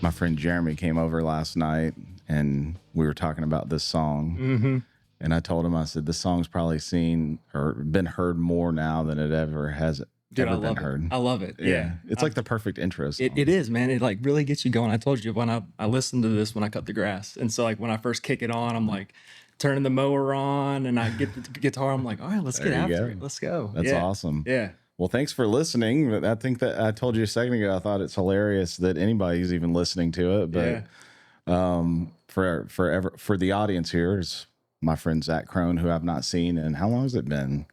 my friend Jeremy came over last night and we were talking about this song. Mm-hmm. And I told him, I said, this song's probably seen or been heard more now than it ever has Dude, ever I been love heard. it. I love it. Yeah. It's like the perfect intro song. It is, man. It like really gets you going. I told you when I listened to this when I cut the grass. And so like when I first kick it on, I'm like turning the mower on and I get the guitar. I'm like, all right, let's get after it. Let's go. That's awesome. Yeah. Well, thanks for listening. I think that I told you a second ago, I thought it's hilarious that anybody's even listening to it. But for the audience here is my friend Zach Crone, who I've not seen. And how long has it been?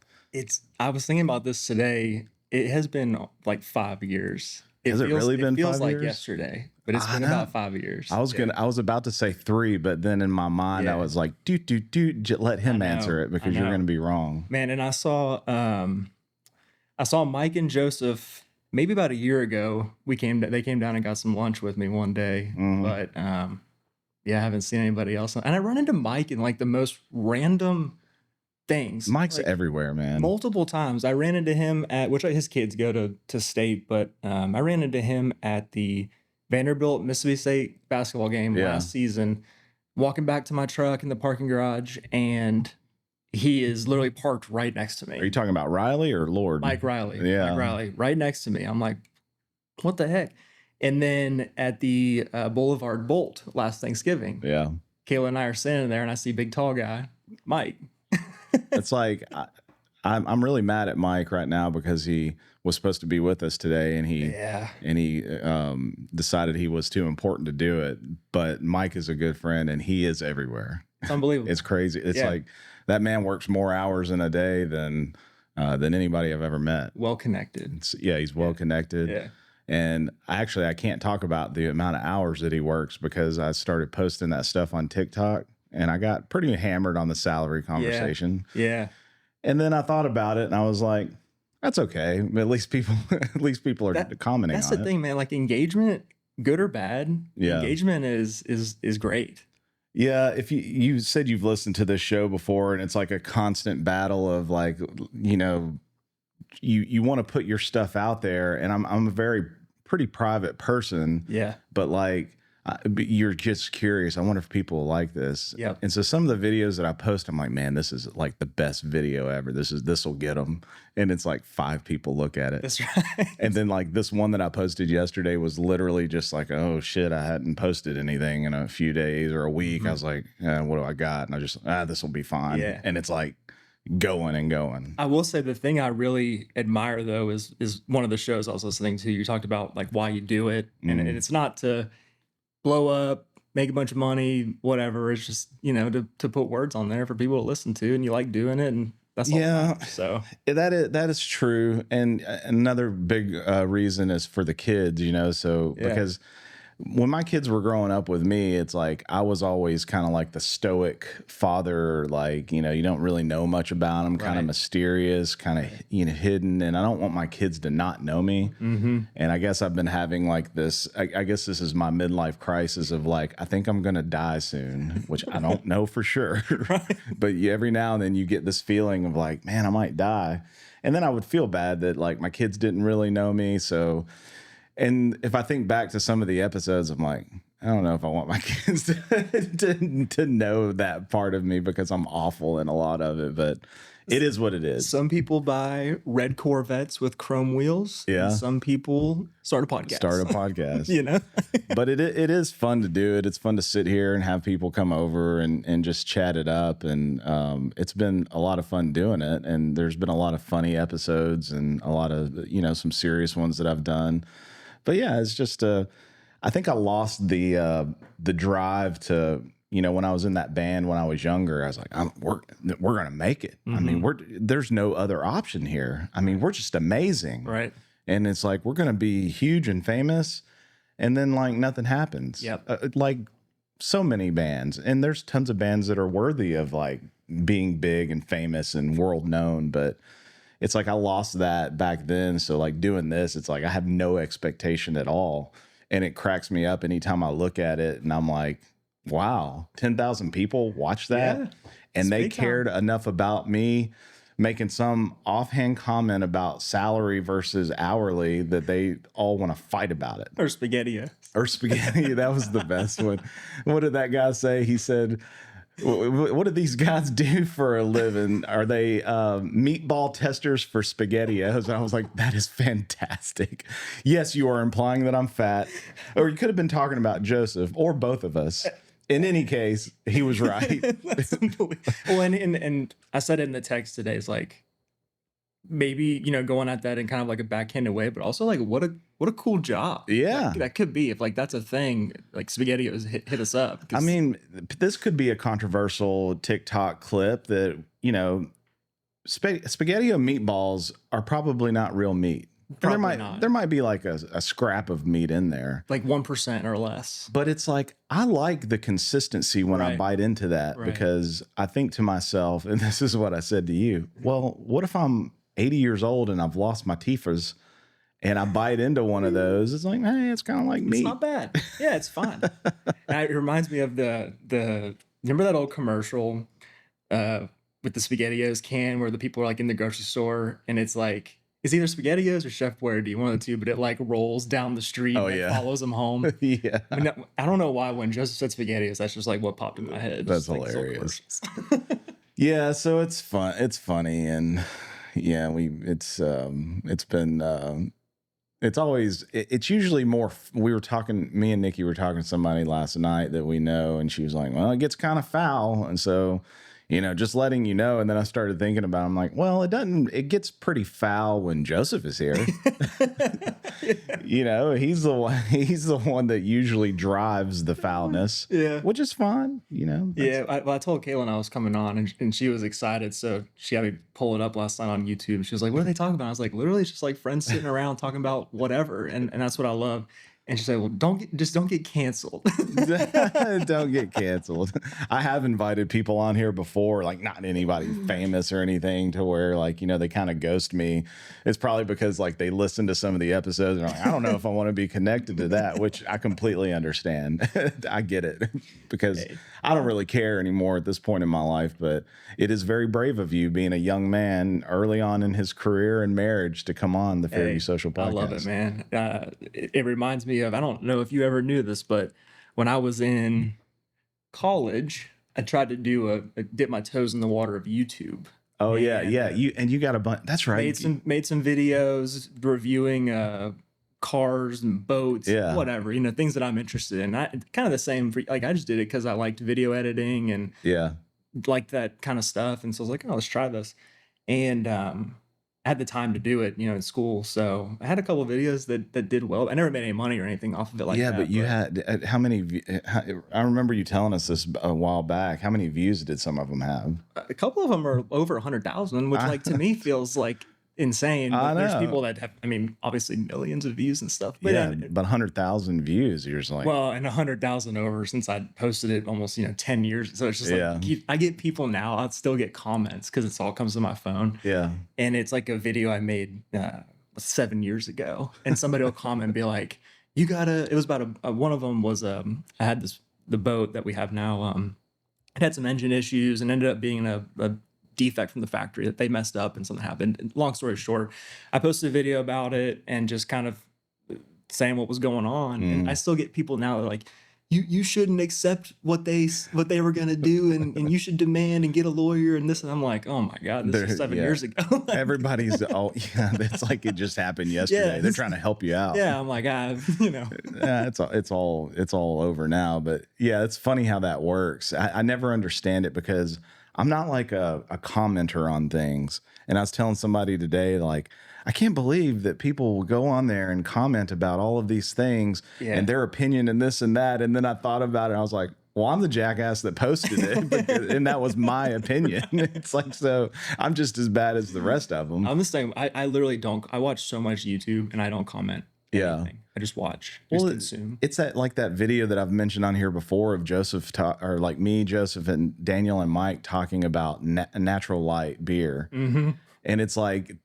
I was thinking about this today. It has been like 5 years. Has it really been 5 years? It feels like yesterday, but it's been about 5 years. I was about to say 3, but then in my mind I was like, let him answer it because you're going to be wrong. Man, and I saw Mike and Joseph maybe about a year ago. They came down and got some lunch with me one day, but I haven't seen anybody else. And I run into Mike in like the most random things. Mike's like, everywhere, man. Multiple times. I ran into him at, which his kids go to state, but I ran into him at the Vanderbilt Mississippi State basketball game last season, walking back to my truck in the parking garage, and he is literally parked right next to me. Are you talking about Riley or Lord? Mike Riley. Yeah. Mike Riley, right next to me. I'm like, what the heck? And then at the Boulevard Bolt last Thanksgiving, Kayla and I are standing there, and I see big tall guy, Mike. It's like I'm really mad at Mike right now because he was supposed to be with us today, and he decided he was too important to do it. But Mike is a good friend, and he is everywhere. It's unbelievable. It's crazy. It's like that man works more hours in a day than anybody I've ever met. Well connected. He's well connected. Yeah. And I can't talk about the amount of hours that he works because I started posting that stuff on TikTok. And I got pretty hammered on the salary conversation. Yeah. And then I thought about it and I was like, that's okay. At least people are commenting on it. That's the thing, man. Like engagement, good or bad, engagement is great. Yeah. If you said you've listened to this show before and it's like a constant battle of like, you want to put your stuff out there, and I'm a pretty private person. Yeah. But like, you're just curious. I wonder if people like this. Yeah. And so some of the videos that I post, I'm like, man, this is like the best video ever. This will get them. And it's like 5 people look at it. That's right. And then like this one that I posted yesterday was literally just like, oh shit, I hadn't posted anything in a few days or a week. I was like, what do I got? And I just, this will be fine. Yeah. And it's like going and going. I will say the thing I really admire though is one of the shows I was listening to. You talked about like why you do it. And it's not to blow up, make a bunch of money, whatever. It's just, to put words on there for people to listen to, and you like doing it, and that's all. Yeah. So that is true. And another big reason is for the kids, because when my kids were growing up with me, it's like I was always kind of like the stoic father, like, you don't really know much about them, kind of mysterious, kind of, hidden. And I don't want my kids to not know me. Mm-hmm. And I guess I've been having like this, I guess this is my midlife crisis of like, I think I'm going to die soon, which I don't know for sure. But every now and then you get this feeling of like, man, I might die. And then I would feel bad that like my kids didn't really know me. So... And if I think back to some of the episodes, I'm like, I don't know if I want my kids to know that part of me because I'm awful in a lot of it, but it is what it is. Some people buy red Corvettes with chrome wheels. Yeah. And some people start a podcast. But it is fun to do it. It's fun to sit here and have people come over and just chat it up. And it's been a lot of fun doing it. And there's been a lot of funny episodes and a lot of, some serious ones that I've done. But yeah, it's just I think I lost the drive to, when I was in that band when I was younger. I was like, we're gonna make it. Mm-hmm. I mean, there's no other option here. I mean, we're just amazing, right? And it's like we're gonna be huge and famous, and then like nothing happens. Yep. Like so many bands, and there's tons of bands that are worthy of like being big and famous and world known, but. It's like I lost that back then. So like doing this, it's like I have no expectation at all. And it cracks me up anytime I look at it and I'm like, wow, 10,000 people watched that. Yeah, and they cared enough about me making some offhand comment about salary versus hourly that they all want to fight about it. Or spaghetti. Or spaghetti. That was the best one. What did that guy say? He said, what do these guys do for a living? Are they meatball testers for SpaghettiOs? And I was like, that is fantastic. Yes, you are implying that I'm fat. Or you could have been talking about Joseph or both of us. In any case, he was right. Well, and I said it in the text today. It's like, maybe, going at that in kind of like a backhanded way, but also like what a cool job. Yeah. That could be, if like that's a thing, like SpaghettiOs hit us up. I mean, this could be a controversial TikTok clip that, SpaghettiO meatballs are probably not real meat. There might be like a scrap of meat in there, like 1% or less. But it's like, I like the consistency when I bite into that, because I think to myself, and this is what I said to you, well, what if I'm 80 years old and I've lost my teethers and I bite into one of those? It's like, hey, it's kind of like meat. It's not bad. Yeah, it's fine. And it reminds me of the remember that old commercial with the SpaghettiOs can where the people are like in the grocery store and it's like, it's either SpaghettiOs or Chef Boyardee, one of the two, but it like rolls down the street and follows them home. Yeah. I don't know why when Joseph said SpaghettiOs, that's just like what popped in my head. That's just hilarious. Yeah, so it's fun. It's funny, and yeah, it's usually more. We were talking. Me and Nikki were talking to somebody last night that we know, and she was like, "Well, it gets kind of foul," and so. Just letting you know. And then I started thinking about it. I'm like, well, it gets pretty foul when Joseph is here. He's the one that usually drives the foulness. Yeah. Which is fine, Yeah. I told Kaylin I was coming on and she was excited. So she had me pull it up last night on YouTube. She was like, what are they talking about? I was like, literally it's just like friends sitting around talking about whatever. And that's what I love. And she said, well, don't get canceled. Don't get canceled. I have invited people on here before, like not anybody famous or anything, to where like, they kind of ghost me. It's probably because like they listen to some of the episodes and are like, I don't know if I want to be connected to that, which I completely understand. I get it because I don't really care anymore at this point in my life, but it is very brave of you being a young man early on in his career and marriage to come on the Fairview Social Podcast. I love it, man. It reminds me of, I don't know if you ever knew this, but when I was in college, I tried to do dip my toes in the water of YouTube. Oh yeah. You got a bunch. That's right. Made some videos reviewing cars and boats, whatever, things that I'm interested in. Kind of the same for, like, I just did it because I liked video editing and liked that kind of stuff. And so I was like, oh, let's try this. And I had the time to do it, in school. So I had a couple of videos that did well. I never made any money or anything off of it like that. Yeah, but you had, how many, I remember you telling us this a while back. How many views did some of them have? A couple of them are over 100,000, which like to me feels like insane. But there's people that have, obviously millions of views and stuff. But but 100,000 views, you're just like, well, and 100,000 over since I posted it almost 10 years. So it's just like I get people now. I'll still get comments because it all comes to my phone. Yeah, and it's like a video I made 7 years ago, and somebody will comment and be like, "You gotta." It was about one of them was I had the boat that we have now. It had some engine issues and ended up being a defect from the factory that they messed up and something happened. And long story short, I posted a video about it and just kind of saying what was going on. And I still get people now that are like, you shouldn't accept what they were gonna do and you should demand and get a lawyer and this. And I'm like, oh my God, this is 7 years ago. Everybody's it's like it just happened yesterday. They're trying to help you out. Yeah, I'm like, it's all over now. But yeah, it's funny how that works. I never understand it because I'm not like a commenter on things. And I was telling somebody today, like, I can't believe that people will go on there and comment about all of these things and their opinion and this and that. And then I thought about it. And I was like, well, I'm the jackass that posted it. And that was my opinion. It's like, so I'm just as bad as the rest of them. I'm the same. I literally don't. I watch so much YouTube and I don't comment. Anything. I just watch. Just consume. It's that video that I've mentioned on here before of Joseph or like me, Joseph, and Daniel and Mike talking about natural light beer, and it's like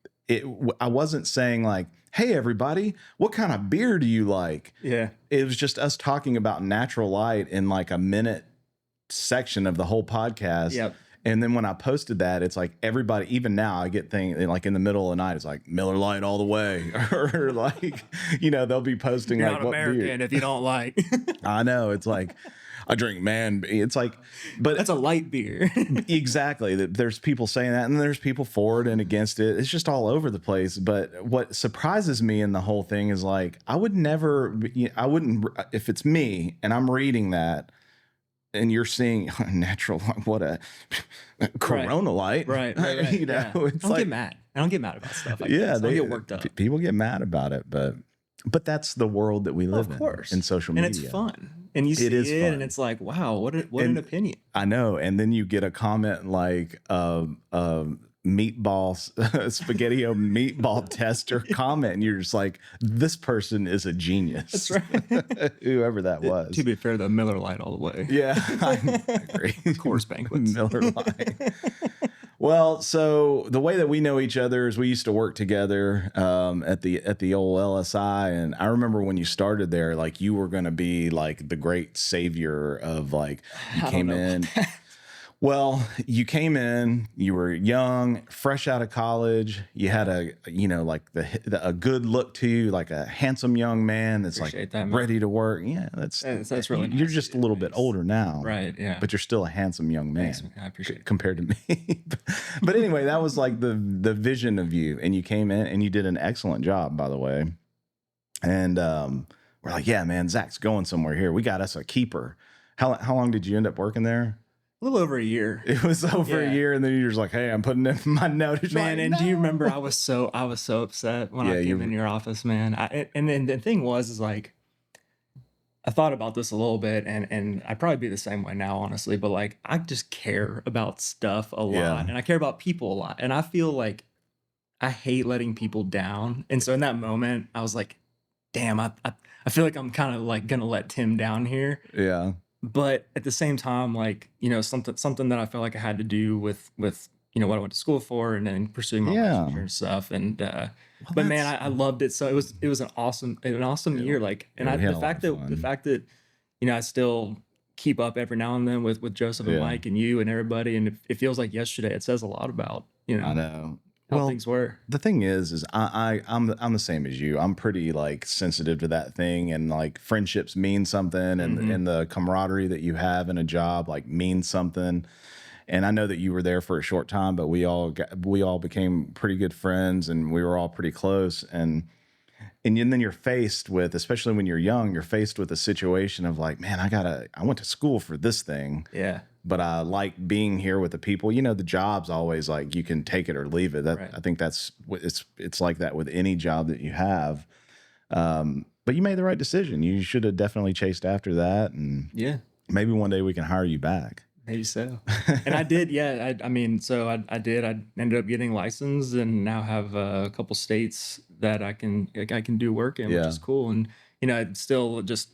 I wasn't saying like, "Hey, everybody, what kind of beer do you like?" Yeah, it was just us talking about natural light in like a minute section of the whole podcast. Yep. And then when I posted that, it's like everybody, even now, I get things like in the middle of the night, it's like Miller Lite all the way, or like, they'll be posting You're like not what beer. American if you don't like. I know, it's like I drink man. It's like, but That's a light beer. exactly. There's people saying that, and there's people for it and against it. It's just all over the place. But what surprises me in the whole thing is like I wouldn't if it's me and I'm reading that. And you're seeing natural, what a Corona light, right? It's I don't like, get mad. I don't get mad about stuff like this. I don't get worked up. People get mad about it, but that's the world that we live in social media, and it's fun. And you see it, and it's like, wow, what an opinion. I know. And then you get a comment like, meatball spaghettio meatball tester comment, and you're just like, this person is a genius. That's right. Whoever that was. To be fair, the Miller Lite all the way. Yeah, I agree. Course banquets. Miller Lite. Well, so the way that we know each other is we used to work together at the old LSI, and I remember when you started there, like you were going to be like the great savior of like you came in. Well, you came in, you were young, fresh out of college. You had a good look to you, like a handsome young man that's Appreciate like that, ready to work. Yeah, that's really you're nice. just a little bit older now. Right, yeah. But you're still a handsome young man. Thanks, I appreciate it. Compared to me. But anyway, that was like the vision of you. And you came in and you did an excellent job, by the way. And we're like, yeah, man, Zach's going somewhere here. We got us a keeper. How long did you end up working there? A little over a year. It was over a year, and then you're just like, "Hey, I'm putting in my notice." Man, like, and do you remember I was so upset when I came in your office, man. And then the thing is like, I thought about this a little bit, and I'd probably be the same way now, honestly. But like, I just care about stuff a lot, and I care about people a lot, and I feel like I hate letting people down. And so in that moment, I was like, "Damn, I feel like I'm kind of like gonna let Tim down here." Yeah. But at the same time, like, something that I felt like I had to do with what I went to school for, and then pursuing my licensure and stuff. And but man, I loved it. So it was an awesome year. Like, and the fact that I still keep up every now and then with Joseph and Mike and you and everybody, and it feels like yesterday. It says a lot about I know. How things were. The thing is I'm the same as you. I'm pretty like sensitive to that thing, and like friendships mean something, and the camaraderie that you have in a job like means something. And I know that you were there for a short time, but we all became pretty good friends, and we were all pretty close. And then you're faced with, especially when you're young, you're faced with a situation of like, man, I went to school for this thing. Yeah. But I like being here with the people. The job's always like you can take it or leave it. Right. I think that's it's like that with any job that you have. But you made the right decision. You should have definitely chased after that, and maybe one day we can hire you back. Maybe so. And I did, yeah. I mean, so I did. I ended up getting licensed, and now have a couple states that I can do work in, which is cool. And it's still just.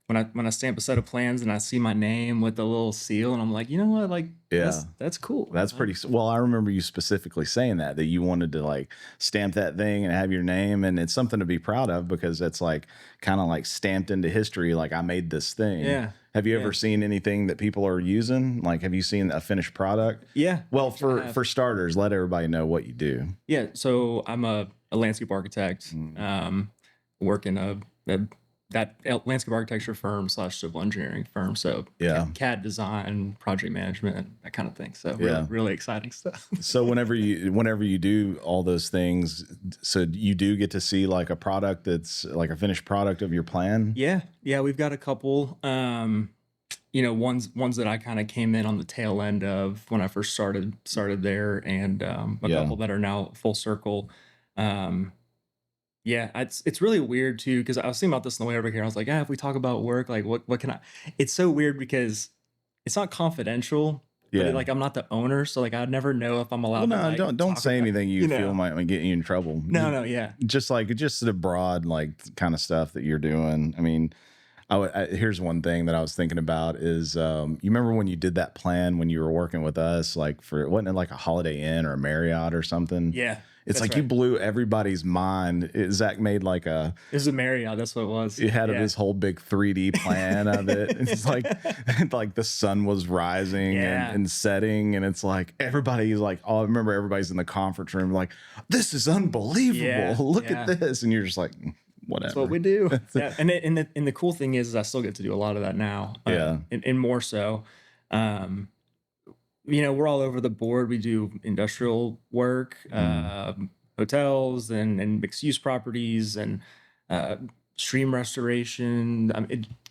When I stamp a set of plans and I see my name with the little seal, and I'm like, you know what, like, that's cool. That's pretty. Well, I remember you specifically saying that you wanted to like stamp that thing and have your name, and it's something to be proud of because it's like kind of like stamped into history. Like I made this thing. Yeah. Have you ever seen anything that people are using? Like, have you seen a finished product? Yeah. Well, for starters, let everybody know what you do. Yeah. So I'm a landscape architect. Work in that landscape architecture firm / civil engineering firm. So CAD design, project management, that kind of thing. So really exciting stuff. So whenever you do all those things, so you do get to see like a product that's like a finished product of your plan. Yeah. We've got a couple. Ones that I kind of came in on the tail end of when I first started there, and a couple that are now full circle. Yeah, it's really weird too, because I was thinking about this on the way over here. I was like, if we talk about work, like what can I? It's so weird because it's not confidential. Yeah, but like I'm not the owner, so like I'd never know if I'm allowed. Well, no, to, like, don't say anything you feel might get you in trouble. No, yeah. Just the broad like kind of stuff that you're doing. I mean, Here's one thing that I was thinking about is, you remember when you did that plan when you were working with us, like for, wasn't it like a Holiday Inn or a Marriott or something? Yeah, It's that's like you right. blew everybody's mind. Zach made like It was a Marriott. That's what it was. it had Yeah. this whole big 3D plan of it. It's like, like the sun was rising Yeah. and setting, and it's like everybody's like, oh, I remember everybody's in the conference room like, this is unbelievable. Yeah. Look at Yeah. this, and you're just like, That's what whatever. we do. Yeah. And the cool thing is I still get to do a lot of that now. Yeah. And more so. Um, we're all over the board. We do industrial work, Mm. hotels and mixed use properties and uh, stream restoration,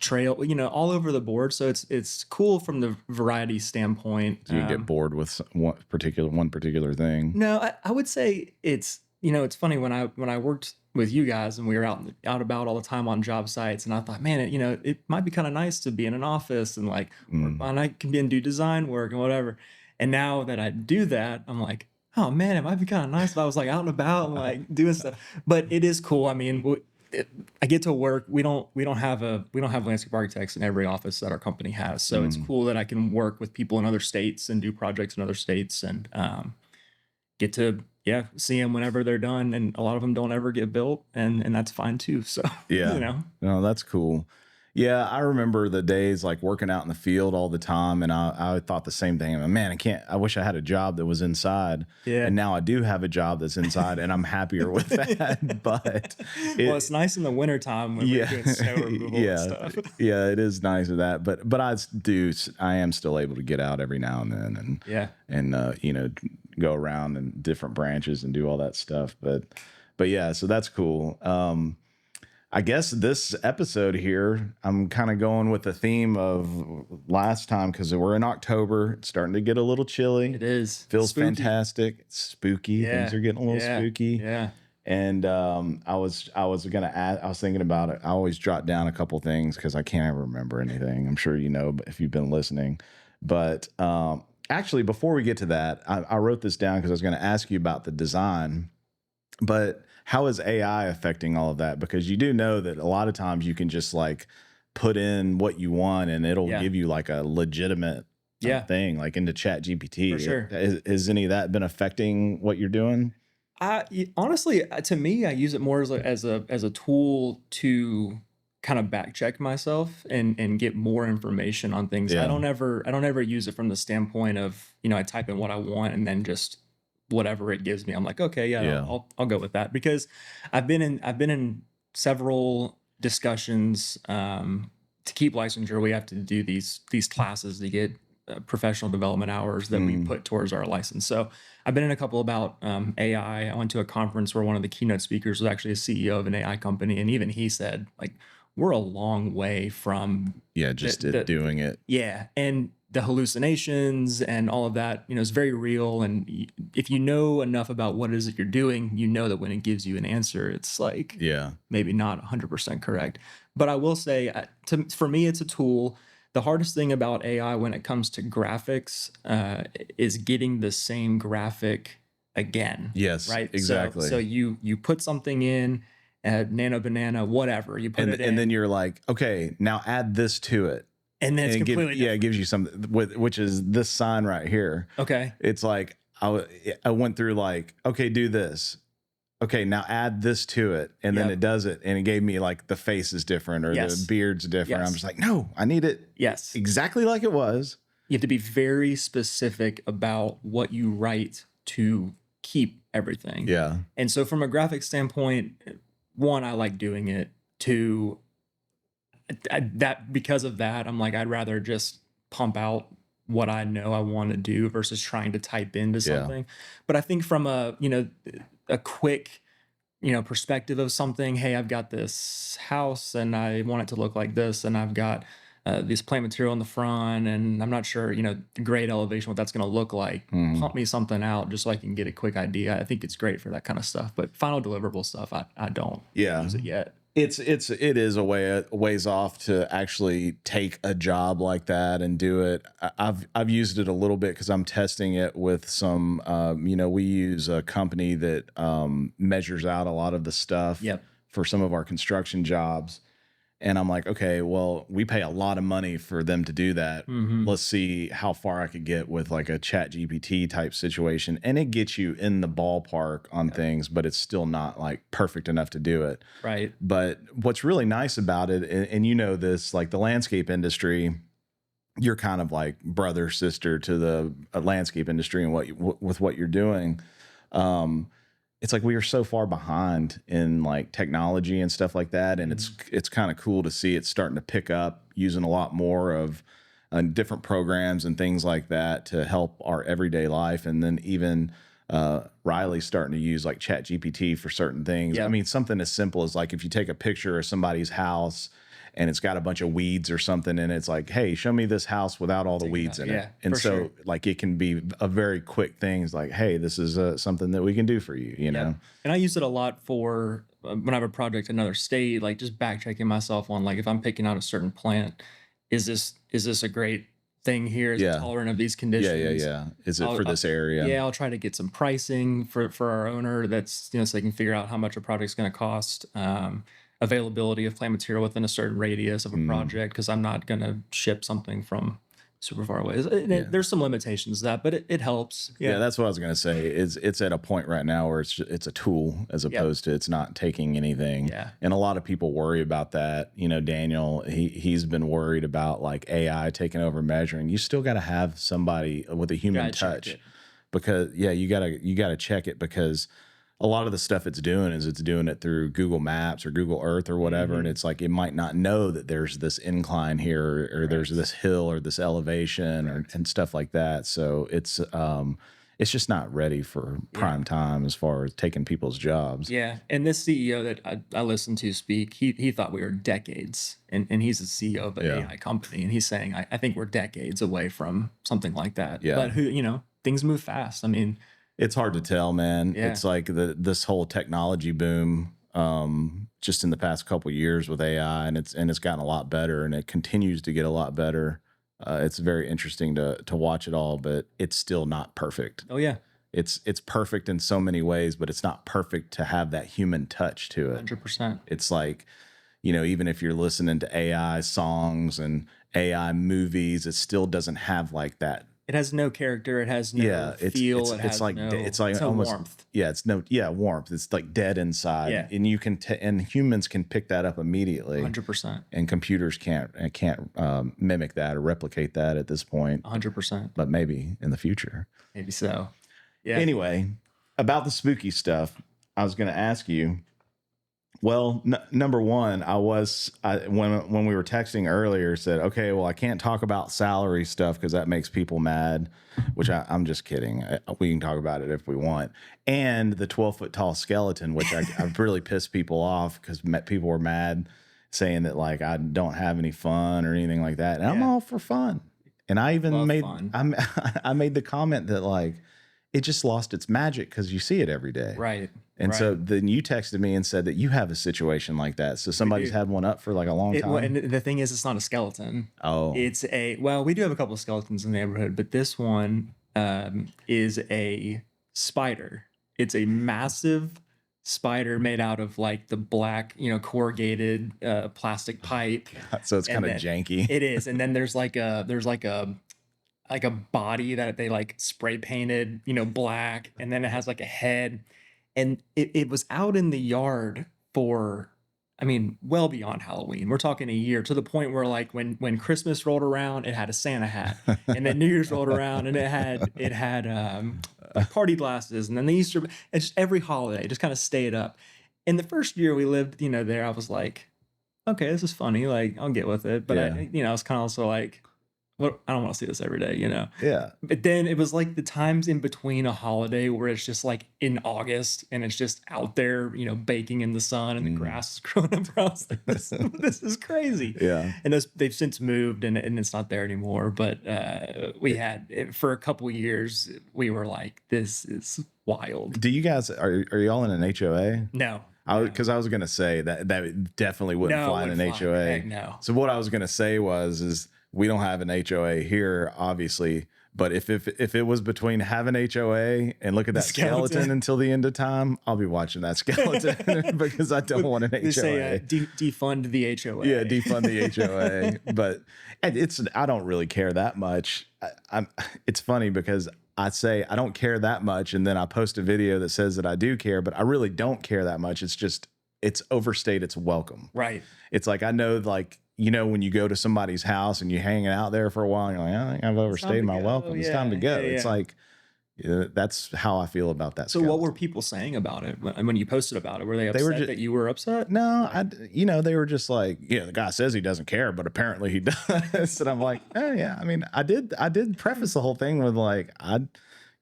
trail, all over the board. So it's cool from the variety standpoint. Do you get bored with one particular thing? No, I would say it's funny when I worked with you guys and we were out about all the time on job sites, and I thought, man, it might be kind of nice to be in an office and like work Mm. on, I can be and do design work and whatever. And now that I do that, I'm like, oh man, it might be kind of nice if I was like out and about and like doing stuff. But it is cool. I mean, I get to work. We don't have landscape architects in every office that our company has, so it's Mm. cool that I can work with people in other states and do projects in other states and get to see them whenever they're done, and a lot of them don't ever get built, and that's fine too. So Yeah. No, that's cool. Yeah, I remember the days like working out in the field all the time, and I thought the same thing. Man, I wish I had a job that was inside, yeah. and now I do have a job that's inside, and I'm happier with that. But Well, it's nice in the wintertime when we're yeah, doing snow removal and yeah, stuff. yeah, it is nice of that. But I am still able to get out every now and then, Yeah. and go around in different branches and do all that stuff. But yeah, so that's cool. I guess this episode here, I'm kind of going with the theme of last time because we're in October. It's starting to get a little chilly. It is. Feels Spooky. fantastic. It's spooky. Yeah. Things are getting a little Yeah. spooky. Yeah. And I was gonna add. I was thinking about it. I always jot down a couple things because I can't ever remember anything. I'm sure you know if you've been listening. But actually, before we get to that, I wrote this down because I was going to ask you about the design. But how is AI affecting all of that? Because you do know that a lot of times you can just like put in what you want and it'll Yeah. give you like a legitimate Yeah. thing, like into Chat GPT. For sure. Has any of that been affecting what you're doing? Honestly, to me, I use it more as a tool to kind of back check myself and get more information on things. Yeah. I don't ever use it from the standpoint of, I type in what I want and then just whatever it gives me, I'm like, okay, yeah, Yeah. I'll go with that, because I've been in several discussions to keep licensure. We have to do these classes to get professional development hours that we put towards our license. So I've been in a couple about AI. I went to a conference where one of the keynote speakers was actually a CEO of an AI company, and even he said, like, we're a long way from Just doing it. Yeah, and the hallucinations and all of that, is very real. And if you know enough about what it is that you're doing, you know that when it gives you an answer, it's like maybe not 100% correct. But I will say, for me, it's a tool. The hardest thing about AI when it comes to graphics is getting the same graphic again. Yes, Right. exactly. So you put something in, nano banana, whatever you put it in, and then you're like, okay, now add this to it. And then it's completely different. It gives you something which is this sign right here. Okay. It's like I went through like, okay, do this. Okay, now add this to it, and then it does it, and it gave me like the face is different or the beard's different. Yes. I'm just like, no, I need it exactly like it was. You have to be very specific about what you write to keep everything. Yeah. And so from a graphic standpoint, one, I like doing it. Two, that because of that, I'm like, I'd rather just pump out what I know I want to do versus trying to type into something. But I think from a quick, perspective of something, hey, I've got this house and I want it to look like this, and I've got this plant material in the front, and I'm not sure, the grade elevation, what that's going to look like. Pump me something out just so I can get a quick idea. I think it's great for that kind of stuff, but final deliverable stuff, I don't use it yet. It is a ways off to actually take a job like that and do it. I've used it a little bit because I'm testing it with some. We use a company that measures out a lot of the stuff for some of our construction jobs, And I'm like, okay, well, we pay a lot of money for them to do that. Hmm. Let's see how far I could get with like a chat GPT type situation. And it gets you in the ballpark on things, but it's still not like perfect enough to do it. Right. But what's really nice about it, and you know this, like the landscape industry, you're kind of like brother, sister to the landscape industry and with what you're doing. Um, it's like we are so far behind in like technology and stuff like that, and it's kind of cool to see it starting to pick up, using a lot more of different programs and things like that to help our everyday life. And then even Riley's starting to use like Chat GPT for certain things. I Yep. mean, something as simple as like if you take a picture of somebody's house and it's got a bunch of weeds or something, and it's like, hey, show me this house without all the weeds in it. Yeah, And for so sure. like it can be a very quick thing. It's like, hey, this is something that we can do for you, you know? Yep. And I use it a lot for when I have a project in another state, like just back checking myself on like if I'm picking out a certain plant, is this a great thing here? Is it Yeah. tolerant of these Yeah, yeah, conditions? yeah. Is it I'll, for i this area? yeah, I'll try to get some pricing for our owner. That's so they can figure out how much a project's going to cost. Availability of plant material within a certain radius of a Mm, project because I'm not going to ship something from super far away. yeah. There's some limitations to that, but it helps. Yeah, Yeah. that's what I was gonna say. It's at a point right now where it's a tool as Yep. opposed to it's not taking anything. Yeah. And a lot of people worry about that. You know, Daniel, he's been worried about like AI taking over measuring. You still got to have somebody with a human Gotta check touch it. because yeah, you gotta check it because a lot of the stuff it's doing is it's doing it through Google Maps or Google Earth or whatever, and Hmm. it's like it might not know that there's this incline here or there's Correct. this hill or this elevation or Correct. and stuff like that. So it's just not ready for Yeah. prime time as far as taking people's jobs. Yeah. And this CEO that I listened to speak, he thought we were decades, and he's the CEO of an Yeah, AI company, and he's saying, I think we're decades away from something like that. yeah. But things move fast. I mean, It's hard to tell, man. yeah, It's like this whole technology boom, just in the past couple years with AI, and it's gotten a lot better, and it continues to get a lot better. It's very interesting to watch it all, but it's still not perfect. oh yeah, It's perfect in so many ways, but it's not perfect to have that human touch to it. 100%. It's like, you know, even if you're listening to AI songs and AI movies, it still doesn't have like that. It has no character. It has no Yeah, feel. It it's has like it's like it's no almost warmth. yeah, it's no yeah, warmth. It's like dead inside, Yeah, and you can and humans can pick that up immediately, 100%. and computers can't mimic that or replicate that at this point, 100%. but maybe in the future. Maybe so. Yeah. Anyway, about the spooky stuff, I was going to ask you. Well, number one, when we were texting earlier, said, okay, well, I can't talk about salary stuff because that makes people mad, which I'm just kidding. We can talk about it if we want. And the 12-foot tall skeleton, which I really pissed people off because people were mad saying that like I don't have any fun or anything like that. And I'm Yeah. all for fun. And I even Love made fun. I made the comment that like it just lost its magic because you see it every day. Right. And Right. so then you texted me and said that you have a situation like that. So somebody's do. had one up for like a long Well, time. and the thing is, it's not a skeleton. Oh, Well, we do have a couple of skeletons in the neighborhood, but this one is a spider. It's a massive spider made out of like the black, corrugated plastic pipe. so it's And kind of then janky. it is, and then there's like a body that they like spray painted, black, and then it has like a head, and it was out in the yard for, I mean, well beyond Halloween. We're talking a year, to the point where like when Christmas rolled around, it had a Santa hat, and then New Year's rolled around, and it had like party glasses, and then the Easter, and just every holiday just kind of stayed up. And the first year we lived, there, I was like, okay, this is funny, like I'll get with it, but Yeah. I was kind of also like, well, I don't want to see this every day, Yeah. But then it was like the times in between a holiday where it's just like in August and it's just out there, baking in the sun and the grass is growing up around. I was like, this is crazy. Yeah. And they've since moved and it's not there anymore. But we had for a couple years, we were like, this is wild. Do you guys are y'all in an HOA? No. Because I was gonna say that definitely wouldn't No, fly in an wouldn't fly. HOA. Heck no. So what I was gonna say is we don't have an HOA here, obviously, But if it was between having HOA and look at that skeleton until the end of time, I'll be watching that skeleton because I don't want an HOA. They say defund the HOA. Yeah, defund the HOA. But I don't really care that much. It's funny because I say I don't care that much, and then I post a video that says that I do care, but I really don't care that much. It's overstayed its welcome. Right. It's like I know, like, you know, when you go to somebody's house and you're hanging out there for a while, and you're like, I think I've overstayed my welcome. It's time to go. It's like, that's how I feel about that. So what were people saying about it when you posted about it? Were they upset that you were upset? No, they were just like, the guy says he doesn't care, but apparently he does. And I'm like, oh yeah. I mean, I did preface the whole thing with like, I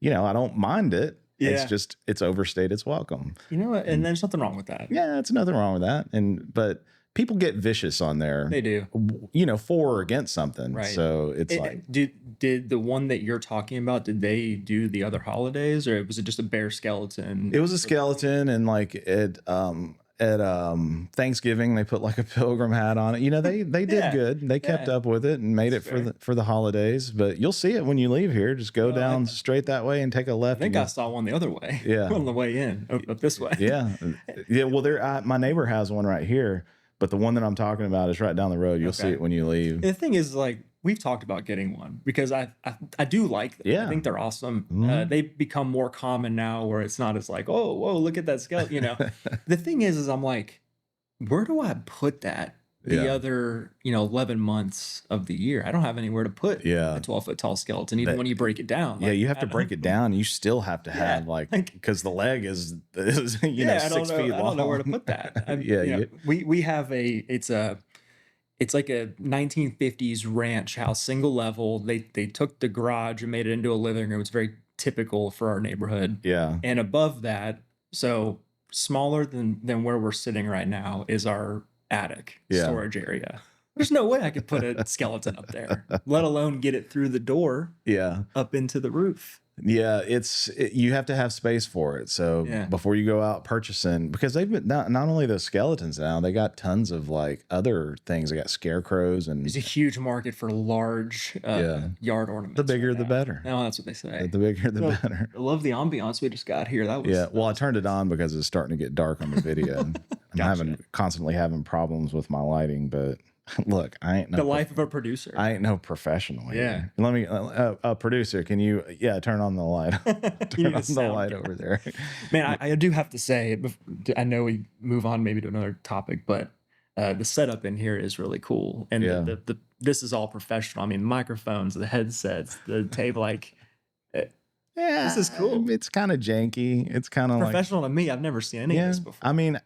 don't mind it. Yeah. It's just, it's overstayed its welcome. You know what? And there's nothing wrong with that. Yeah, it's nothing wrong with that. But people get vicious on there. They do. For or against something. Right. So it's like. Did the one that you're talking about, did they do the other holidays, or was it just a bare skeleton? It was a skeleton, and like at Thanksgiving they put like a pilgrim hat on it. They did good. They kept up with it and made it for the holidays. But you'll see it when you leave here. Just go down straight that way and take a left. I think I saw one the other way. Yeah, on the way in up this way. Yeah. Well, my neighbor has one right here, but the one that I'm talking about is right down the road. You'll see it when you leave. The thing is, like, we've talked about getting one because I do like them. Yeah. I think they're awesome. They've become more common now where it's not as like, oh, whoa, look at that skeleton. The thing is I'm like, where do I put that the other, 11 months of the year? I don't have anywhere to put a 12-foot tall skeleton, even when you break it down. Like, you have to break it down. You still have to have because the leg is 6 feet long. I don't know where to put that. We have it's like a 1950s ranch house, single level. They took the garage and made it into a living room. It's very typical for our neighborhood. Yeah. And above that, so smaller than where we're sitting right now, is our attic storage area. There's no way I could put a skeleton up there, let alone get it through the door up into the roof. Yeah, you have to have space for it. So before you go out purchasing, because they've been not only the skeletons now, they got tons of like other things. They got scarecrows, and there's a huge market for large yard ornaments. The bigger, the better. No, that's what they say. The bigger, the better. I love the ambiance we just got here. That was Well, I turned it on because it's starting to get dark on the video. I'm constantly having problems with my lighting, but. Look, I ain't the life of a producer. I ain't no professional here. Let me, producer, can you, turn on the light? Turn on the light over there. Man, I do have to say, I know we move on maybe to another topic, but the setup in here is really cool. And this is all professional. I mean, microphones, the headsets, the table, like, this is cool. It's kind of janky. It's kind of professional to me. I've never seen any of this before. I mean,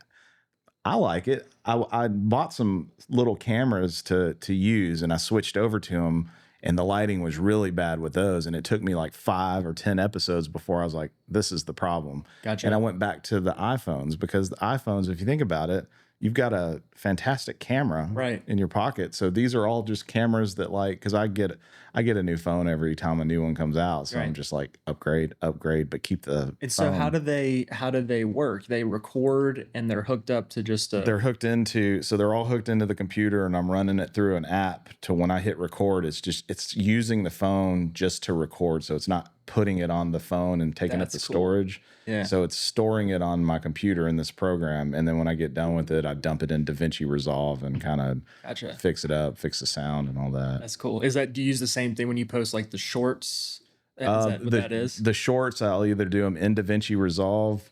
I like it. I bought some little cameras to use, and I switched over to them, and the lighting was really bad with those. And it took me like 5 or 10 episodes before I was like, this is the problem. Gotcha. And I went back to the iPhones, because the iPhones, if you think about it, you've got a fantastic camera in your pocket. So these are all just cameras that, like, because I get a new phone every time a new one comes out. So I'm just like, upgrade, but keep the phone. So how do they work? They record and they're hooked up to just they're all hooked into the computer, and I'm running it through an app to when I hit record, it's using the phone just to record. So it's not putting it on the phone and taking up the storage. Yeah. So it's storing it on my computer in this program, and then when I get done with it, I dump it in DaVinci Resolve and kind of fix it up, fix the sound and all that. That's cool. Do you use the same thing when you post like the shorts? Is that what that is? The shorts, I'll either do them in DaVinci Resolve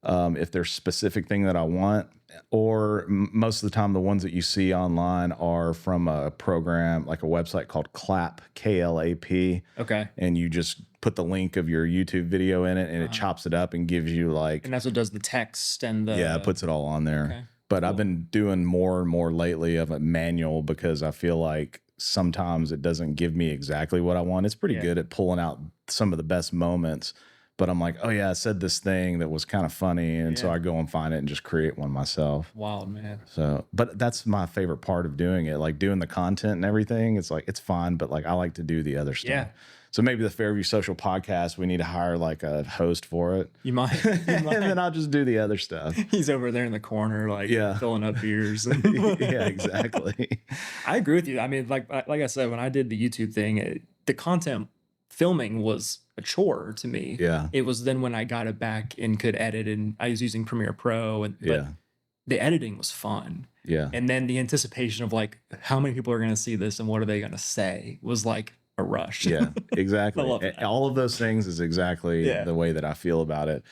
if there's a specific thing that I want, or most of the time the ones that you see online are from a program, like a website called Clap, KLAP. Okay. And you just put the link of your YouTube video in it, and it chops it up and gives you like... And that's what does the text and the... Yeah, it puts it all on there. Okay. But cool. I've been doing more and more lately of a manual, because I feel like sometimes it doesn't give me exactly what I want. It's pretty good at pulling out some of the best moments, but I'm like, oh yeah, I said this thing that was kind of funny, and so I go and find it and just create one myself. Wild, man. So, but that's my favorite part of doing it, like doing the content and everything. It's like, it's fine, but like I like to do the other stuff. Yeah. So maybe the Fairview Social Podcast, we need to hire like a host for it. You might. And then I'll just do the other stuff. He's over there in the corner, like filling up beers. Yeah, exactly. I agree with you. I mean, like I said, when I did the YouTube thing, the content filming was a chore to me. Yeah. It was then when I got it back and could edit, and I was using Premiere Pro, but Yeah. the editing was fun. Yeah. And then the anticipation of like how many people are going to see this and what are they going to say was like a rush. Yeah, exactly. I love that. All of those things is exactly the way that I feel about it.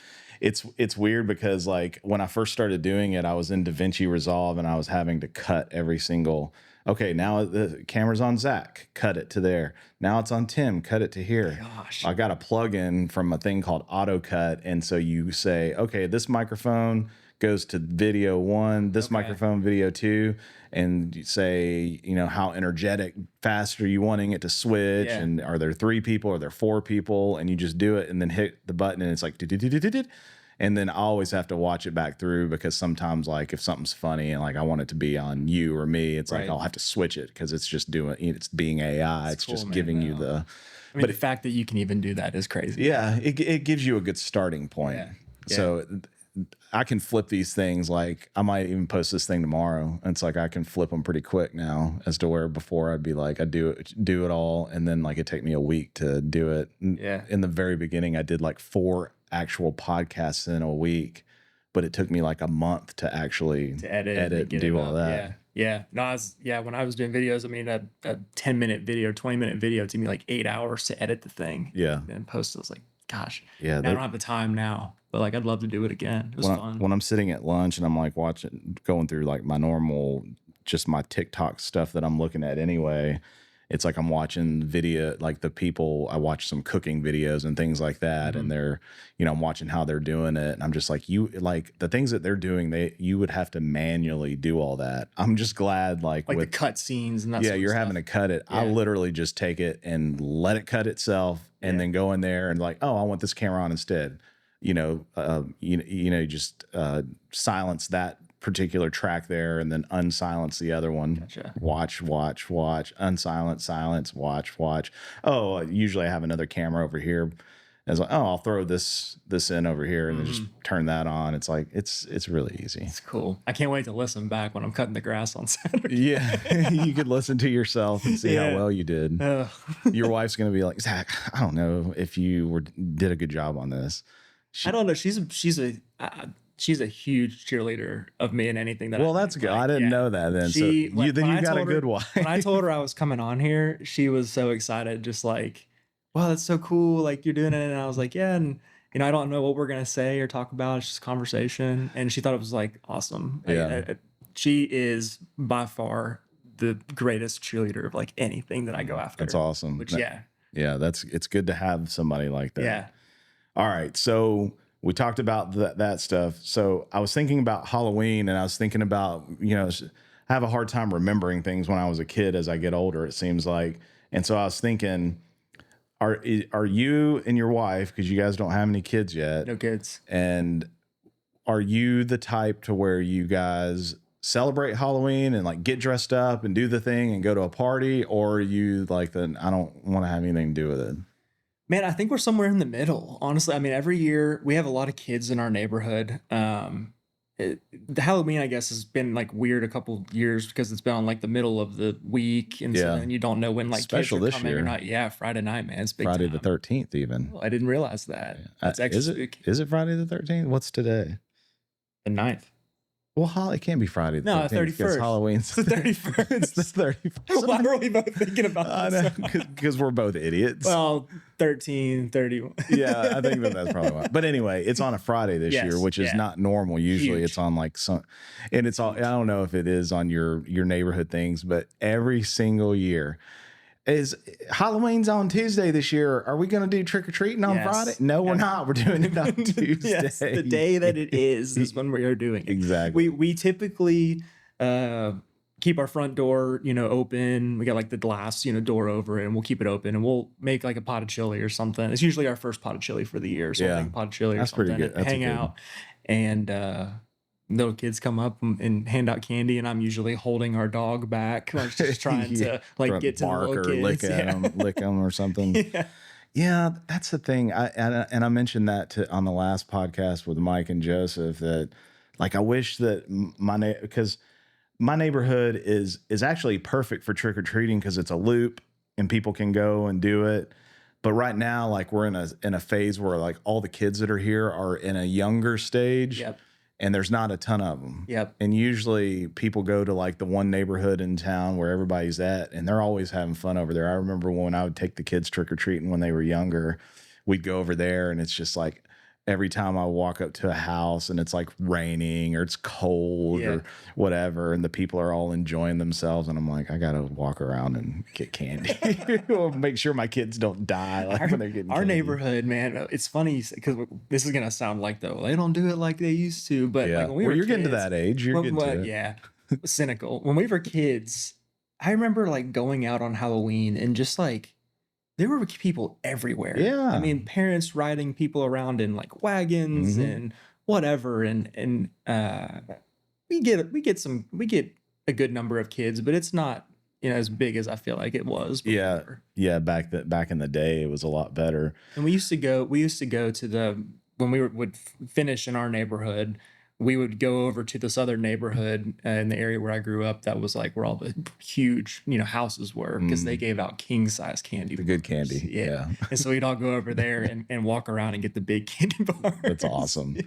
It's weird because like when I first started doing it, I was in DaVinci Resolve and I was having to cut every single. Okay, now the camera's on Zach, cut it to there. Now it's on Tim, cut it to here. Gosh. I got a plug-in from a thing called AutoCut, and so you say, okay, this microphone goes to video 1, this microphone video 2, and you say, you know, how energetic, fast are you wanting it to switch, and are there 3 people, are there 4 people, and you just do it and then hit the button and it's like and then I always have to watch it back through because sometimes like if something's funny and like I want it to be on you or me, it's like I'll have to switch it because it's just it's being AI. It's cool, just giving you the. I mean, the fact that you can even do that is crazy. Yeah, it gives you a good starting point. Yeah. So I can flip these things. Like I might even post this thing tomorrow. It's like I can flip them pretty quick now, as to where before I'd be like I do it all, and then like it take me a week to do it. Yeah. In the very beginning, I did like 4 actual podcasts in a week, but it took me like a month to actually edit and do all that. Yeah. No, when I was doing videos, I mean, a 10-minute video, 20-minute video took me like 8 hours to edit the thing. Yeah. And post it. I was like, gosh, yeah, I don't have the time now, but like, I'd love to do it again. It was fun. When I'm sitting at lunch and I'm like going through like my normal, just my TikTok stuff that I'm looking at anyway, it's like I'm watching video, like the people, I watch some cooking videos and things like that. And they're, you know, I'm watching how they're doing it. And I'm just like, like the things that they're doing, you would have to manually do all that. I'm just glad like with the cut scenes and that sort of you're stuff. having to cut it. I literally just take it and let it cut itself and then go in there and like, oh, I want this camera on instead. Just silence that particular track there and then unsilence the other one. Gotcha. Watch, unsilence, silence, watch. Oh, usually I have another camera over here. It's like, oh, I'll throw this in over here and then just turn that on. It's like it's really easy. It's cool. I can't wait to listen back when I'm cutting the grass on Saturday. Yeah, you could listen to yourself and see how well you did. Your wife's gonna be like, Zach, I don't know if you did a good job on this. I don't know. She's a huge cheerleader of me in anything that. Well, that's good. I didn't know that then. You got a good wife. When I told her I was coming on here, she was so excited, just like, wow, that's so cool. Like you're doing it. And I was like, yeah. And I don't know what we're going to say or talk about. It's just conversation. And she thought it was like awesome. Yeah. She is by far the greatest cheerleader of like anything that I go after. That's awesome. Yeah, it's good to have somebody like that. Yeah. All right. So we talked about that stuff. So I was thinking about Halloween and I was thinking about, I have a hard time remembering things when I was a kid as I get older, it seems like. And so I was thinking, are you and your wife, because you guys don't have any kids yet. No kids. And are you the type to where you guys celebrate Halloween and like get dressed up and do the thing and go to a party? Or are you like I don't want to have anything to do with it? Man, I think we're somewhere in the middle. Honestly, I mean, every year we have a lot of kids in our neighborhood. The Halloween, I guess, has been like weird a couple years because it's been on like the middle of the week, and so and you don't know when like special kids are this coming year. Or not. Yeah, Friday night, man, it's big Friday time. the 13th, even. Oh, I didn't realize that. That's extra. Is it Friday the 13th? What's today? The 9th. Well, it can't be Friday the 13th. No, 31st. Halloween's the 31st. It's the 31st. Why are we both thinking about this? I know, because we're both idiots. Well, 13, 31. Yeah, I think that's probably why. But anyway, it's on a Friday this year, which is not normal. Usually it's on like and it's all, I don't know if it is on your neighborhood things, but every single year. Is Halloween's on Tuesday this year? Are we going to do trick-or-treating on Friday? No, we're not. We're doing it on Tuesday. Yes, the day that it is when we are doing it. Exactly. We typically keep our front door, open. We got like the glass, door over it, and we'll keep it open, and we'll make like a pot of chili or something. It's usually our first pot of chili for the year. So we'll make a pot of chili or something. That's pretty good. Hang out. And little kids come up and hand out candy, and I'm usually holding our dog back. I'm just trying to like get to the little kids. Lick them or something. Yeah, that's the thing. I mentioned that on the last podcast with Mike and Joseph that like I wish that because my neighborhood is actually perfect for trick or treating because it's a loop and people can go and do it. But right now, like we're in a phase where like all the kids that are here are in a younger stage, Yep. and there's not a ton of them. Yep. And usually people go to like the one neighborhood in town where everybody's at, and they're always having fun over there. I remember when I would take the kids trick or treating when they were younger, we'd go over there, and it's just like every time I walk up to a house and it's like raining or it's cold Yeah. or whatever, and the people are all enjoying themselves, and I'm like, I gotta walk around and get candy. Or make sure my kids don't die like when they're getting Our candy. neighborhood, man, it's funny because this is gonna sound like though they don't do it like they used to, but Yeah. like when we Well, were you're getting to kids, that age. You're getting to it. yeah, cynical. When we were kids, I remember like going out on Halloween and just like there were people everywhere. Yeah. I mean, parents riding people around in like wagons and whatever, and we get a good number of kids, but it's not as big as I feel like it was before. Yeah. Back in the day, it was a lot better. And we used to go to the when we would finish in our neighborhood, we would go over to this other neighborhood in the area where I grew up. That was like where all the huge houses were because they gave out king size candy. The good candy. Yeah. And so we'd all go over there and walk around and get the big candy bars. That's awesome.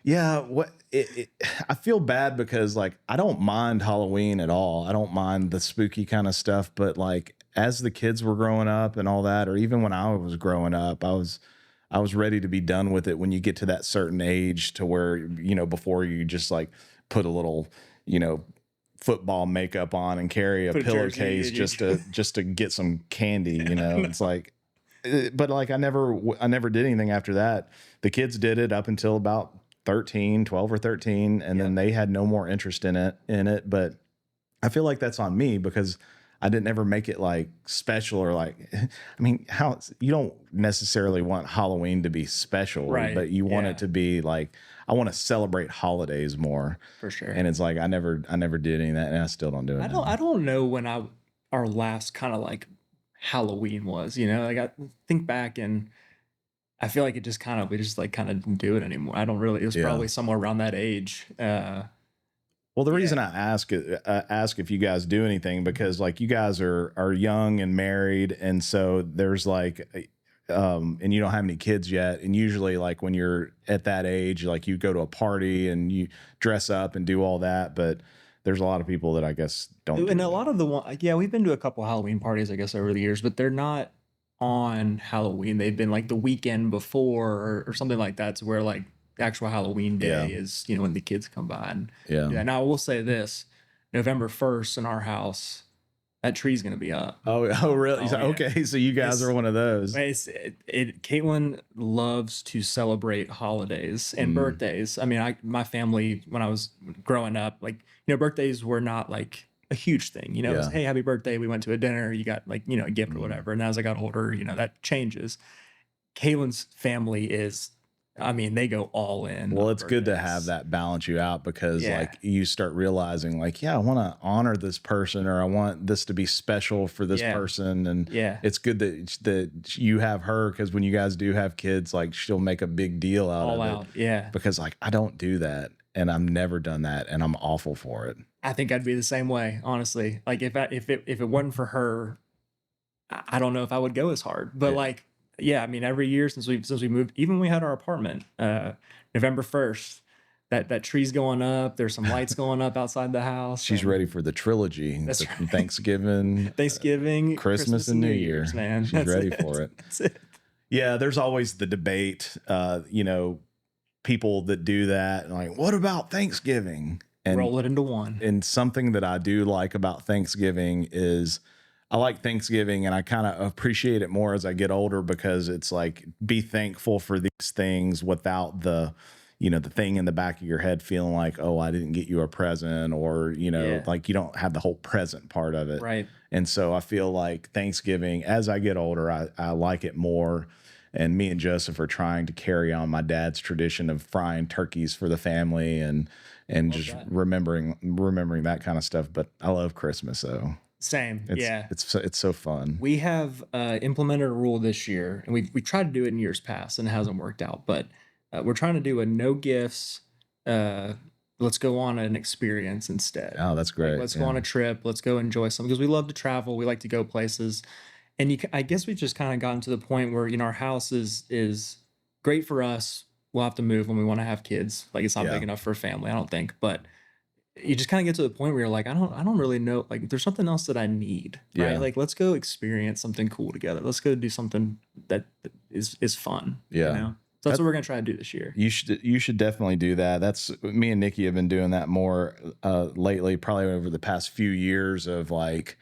Yeah, I feel bad because like I don't mind Halloween at all. I don't mind the spooky kind of stuff, but like as the kids were growing up and all that, or even when I was growing up, I was ready to be done with it when you get to that certain age to where, before you just like put a little, football makeup on and carry a pillowcase just to get some candy, It's like but like I never did anything after that. The kids did it up until about 12 or 13, and then they had no more interest in it. But I feel like that's on me because I didn't ever make it like special or like, I mean, you don't necessarily want Halloween to be special, Right. but you want it to be like, I want to celebrate holidays more. For sure. And it's like, I never did any of that, and I still don't do it. I don't know when our last kind of like Halloween was, like I think back and I feel like we just kind of didn't do it anymore. I don't really, it was probably somewhere around that age. Well, the reason I ask if you guys do anything, because like you guys are young and married, and so there's like, and you don't have any kids yet. And usually, like when you're at that age, like you go to a party and you dress up and do all that. But there's a lot of people that I guess don't. And a lot of we've been to a couple Halloween parties, I guess, over the years, but they're not on Halloween. They've been like the weekend before or something like that, to where like the actual Halloween day is, when the kids come by. And now I will say this, November 1st in our house, that tree's going to be up. Oh, really? Okay. So you guys are one of those. Caitlin loves to celebrate holidays and birthdays. I mean, my family, when I was growing up, like, birthdays were not like a huge thing, it was, hey, happy birthday. We went to a dinner, you got like, a gift or whatever. And as I got older, that changes. Caitlin's family is, I mean, they go all in. Well, it's good to have that balance you out, because like you start realizing like, I want to honor this person, or I want this to be special for this person. And it's good that you have her, because when you guys do have kids, like she'll make a big deal out of it. Yeah. Because like I don't do that, and I've never done that, and I'm awful for it. I think I'd be the same way, honestly. Like if it wasn't for her, I don't know if I would go as hard. But like, I mean, every year since we moved, even when we had our apartment, November 1st, that tree's going up. There's some lights going up outside the house. She's ready for the trilogy. That's right. Thanksgiving, Christmas, and New Year's, man. She's ready for it. That's it. Yeah, there's always the debate, people that do that, and like, what about Thanksgiving? And roll it into one. And something that I do like about Thanksgiving is I like Thanksgiving, and I kind of appreciate it more as I get older, because it's like, be thankful for these things without the, the thing in the back of your head feeling like, oh, I didn't get you a present, or, like you don't have the whole present part of it. Right. And so I feel like Thanksgiving, as I get older, I like it more. And me and Joseph are trying to carry on my dad's tradition of frying turkeys for the family and just remembering that kind of stuff. But I love Christmas, though. Same. It's so fun. We have implemented a rule this year, and we tried to do it in years past, and it hasn't worked out. But we're trying to do a no gifts. Let's go on an experience instead. Oh, that's great. Like, let's go on a trip. Let's go enjoy something, because we love to travel. We like to go places. And I guess we just kind of gotten to the point where, our house is great for us. We'll have to move when we want to have kids. Like, it's not Yeah. big enough for a family, I don't think. But you just kind of get to the point where you're like, I don't really know. Like, there's something else that I need, right? Yeah. Like, let's go experience something cool together. Let's go do something that is fun. Yeah. So that's what we're gonna try to do this year. You should definitely do that. That's me and Nikki have been doing that more lately, probably over the past few years of like,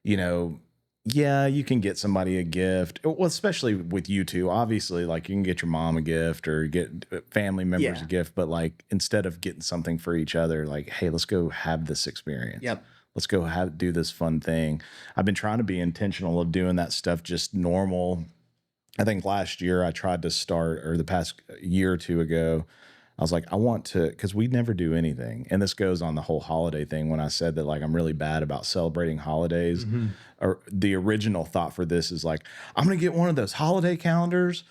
you know, yeah, you can get somebody a gift. Well, especially with you two, obviously, like you can get your mom a gift or get family members a Yeah. gift, but like instead of getting something for each other, like, hey, let's go have this experience. Yep. Let's go do this fun thing. I've been trying to be intentional of doing that stuff just normal. I think last year I tried to start, or the past year or two ago, I was like, I want to, because we never do anything. And this goes on the whole holiday thing when I said that, like, I'm really bad about celebrating holidays. Mm-hmm. Or the original thought for this is like, I'm going to get one of those holiday calendars.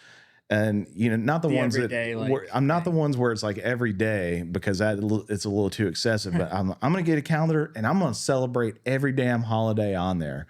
And, not the ones that everyday, like, I'm not the thing. ones where it's like every day because it's a little too excessive. But I'm going to get a calendar and I'm going to celebrate every damn holiday on there.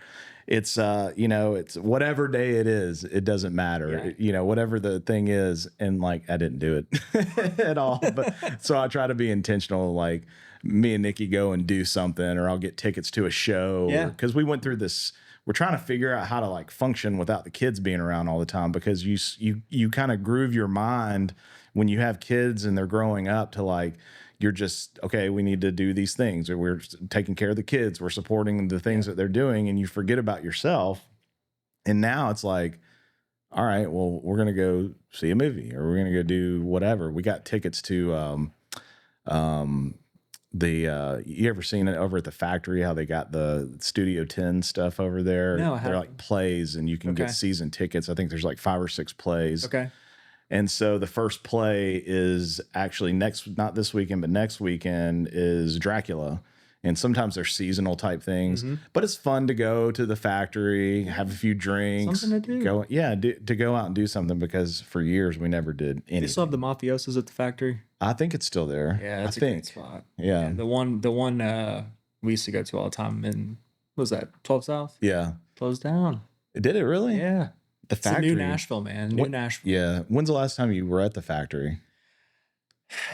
It's it's whatever day it is, it doesn't matter. Whatever the thing is, and like I didn't do it at all. But so I try to be intentional, like me and Nikki go and do something, or I'll get tickets to a show. Yeah. Because we went through this. We're trying to figure out how to like function without the kids being around all the time, because you kind of groove your mind when you have kids and they're growing up to like, you're just, okay, we need to do these things, or we're taking care of the kids, we're supporting the things that they're doing, and you forget about yourself. And now it's like, all right, well, we're going to go see a movie, or we're going to go do whatever. We got tickets to you ever seen it over at the factory, how they got the Studio 10 stuff over there? No, I They're haven't. like plays, and you can get Okay. season tickets. I think there's like 5 or 6 plays. Okay. And so the first play is actually not this weekend, but next weekend is Dracula. And sometimes they're seasonal type things, but it's fun to go to the factory, have a few drinks, Something to do. to go out and do something, because for years we never did anything. They still have the mafiosos at the factory. I think it's still there. Yeah, that's I a think. great spot. Yeah. The one we used to go to all the time in, what was that, 12 South? Yeah. Closed down. Did it really? Yeah. The It's a factory. new Nashville, man. New Nashville. Yeah. When's the last time you were at the factory?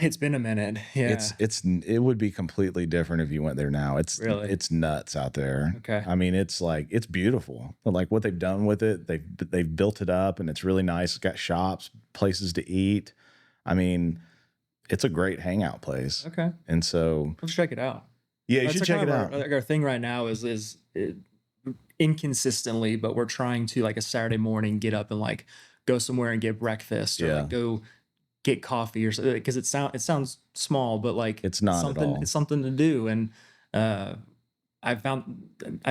It's been a minute. Yeah. It would be completely different if you went there now. Really? It's nuts out there. Okay. I mean, it's like, it's beautiful. But like what they've done with it, they've built it up, and it's really nice. It's got shops, places to eat. I mean, it's a great hangout place. Okay. And so, Let's check it out. yeah, you That's should check it kind out. of our thing right now is inconsistently, but we're trying to, like, a Saturday morning, get up and like go somewhere and get breakfast, or Yeah. like go get coffee or something, because it sounds small, but like It's not at something. all. It's something to do. And I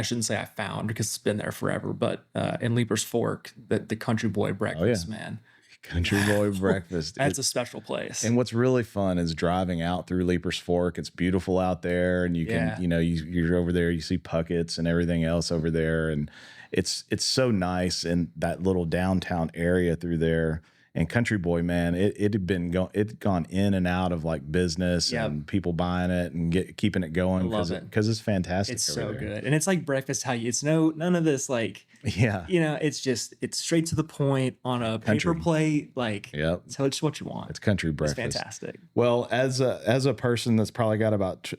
shouldn't say I found, because it's been there forever, but in Leaper's Fork, the Country Boy breakfast, man. Country Boy breakfast. That's a special place. And what's really fun is driving out through Leaper's Fork. It's beautiful out there, and you can, Yeah. you're over there, you see puckets and everything else over there, and it's so nice in that little downtown area through there. And Country Boy, man, it'd gone in and out of like business and people buying it and keeping it going, because it's fantastic. It's over so there. good, and it's like breakfast. It's none of this like. Yeah. It's straight to the point on a paper Country. plate. Like, Yep. so it's what you want. It's country It's breakfast. fantastic. Well, as a person that's probably got about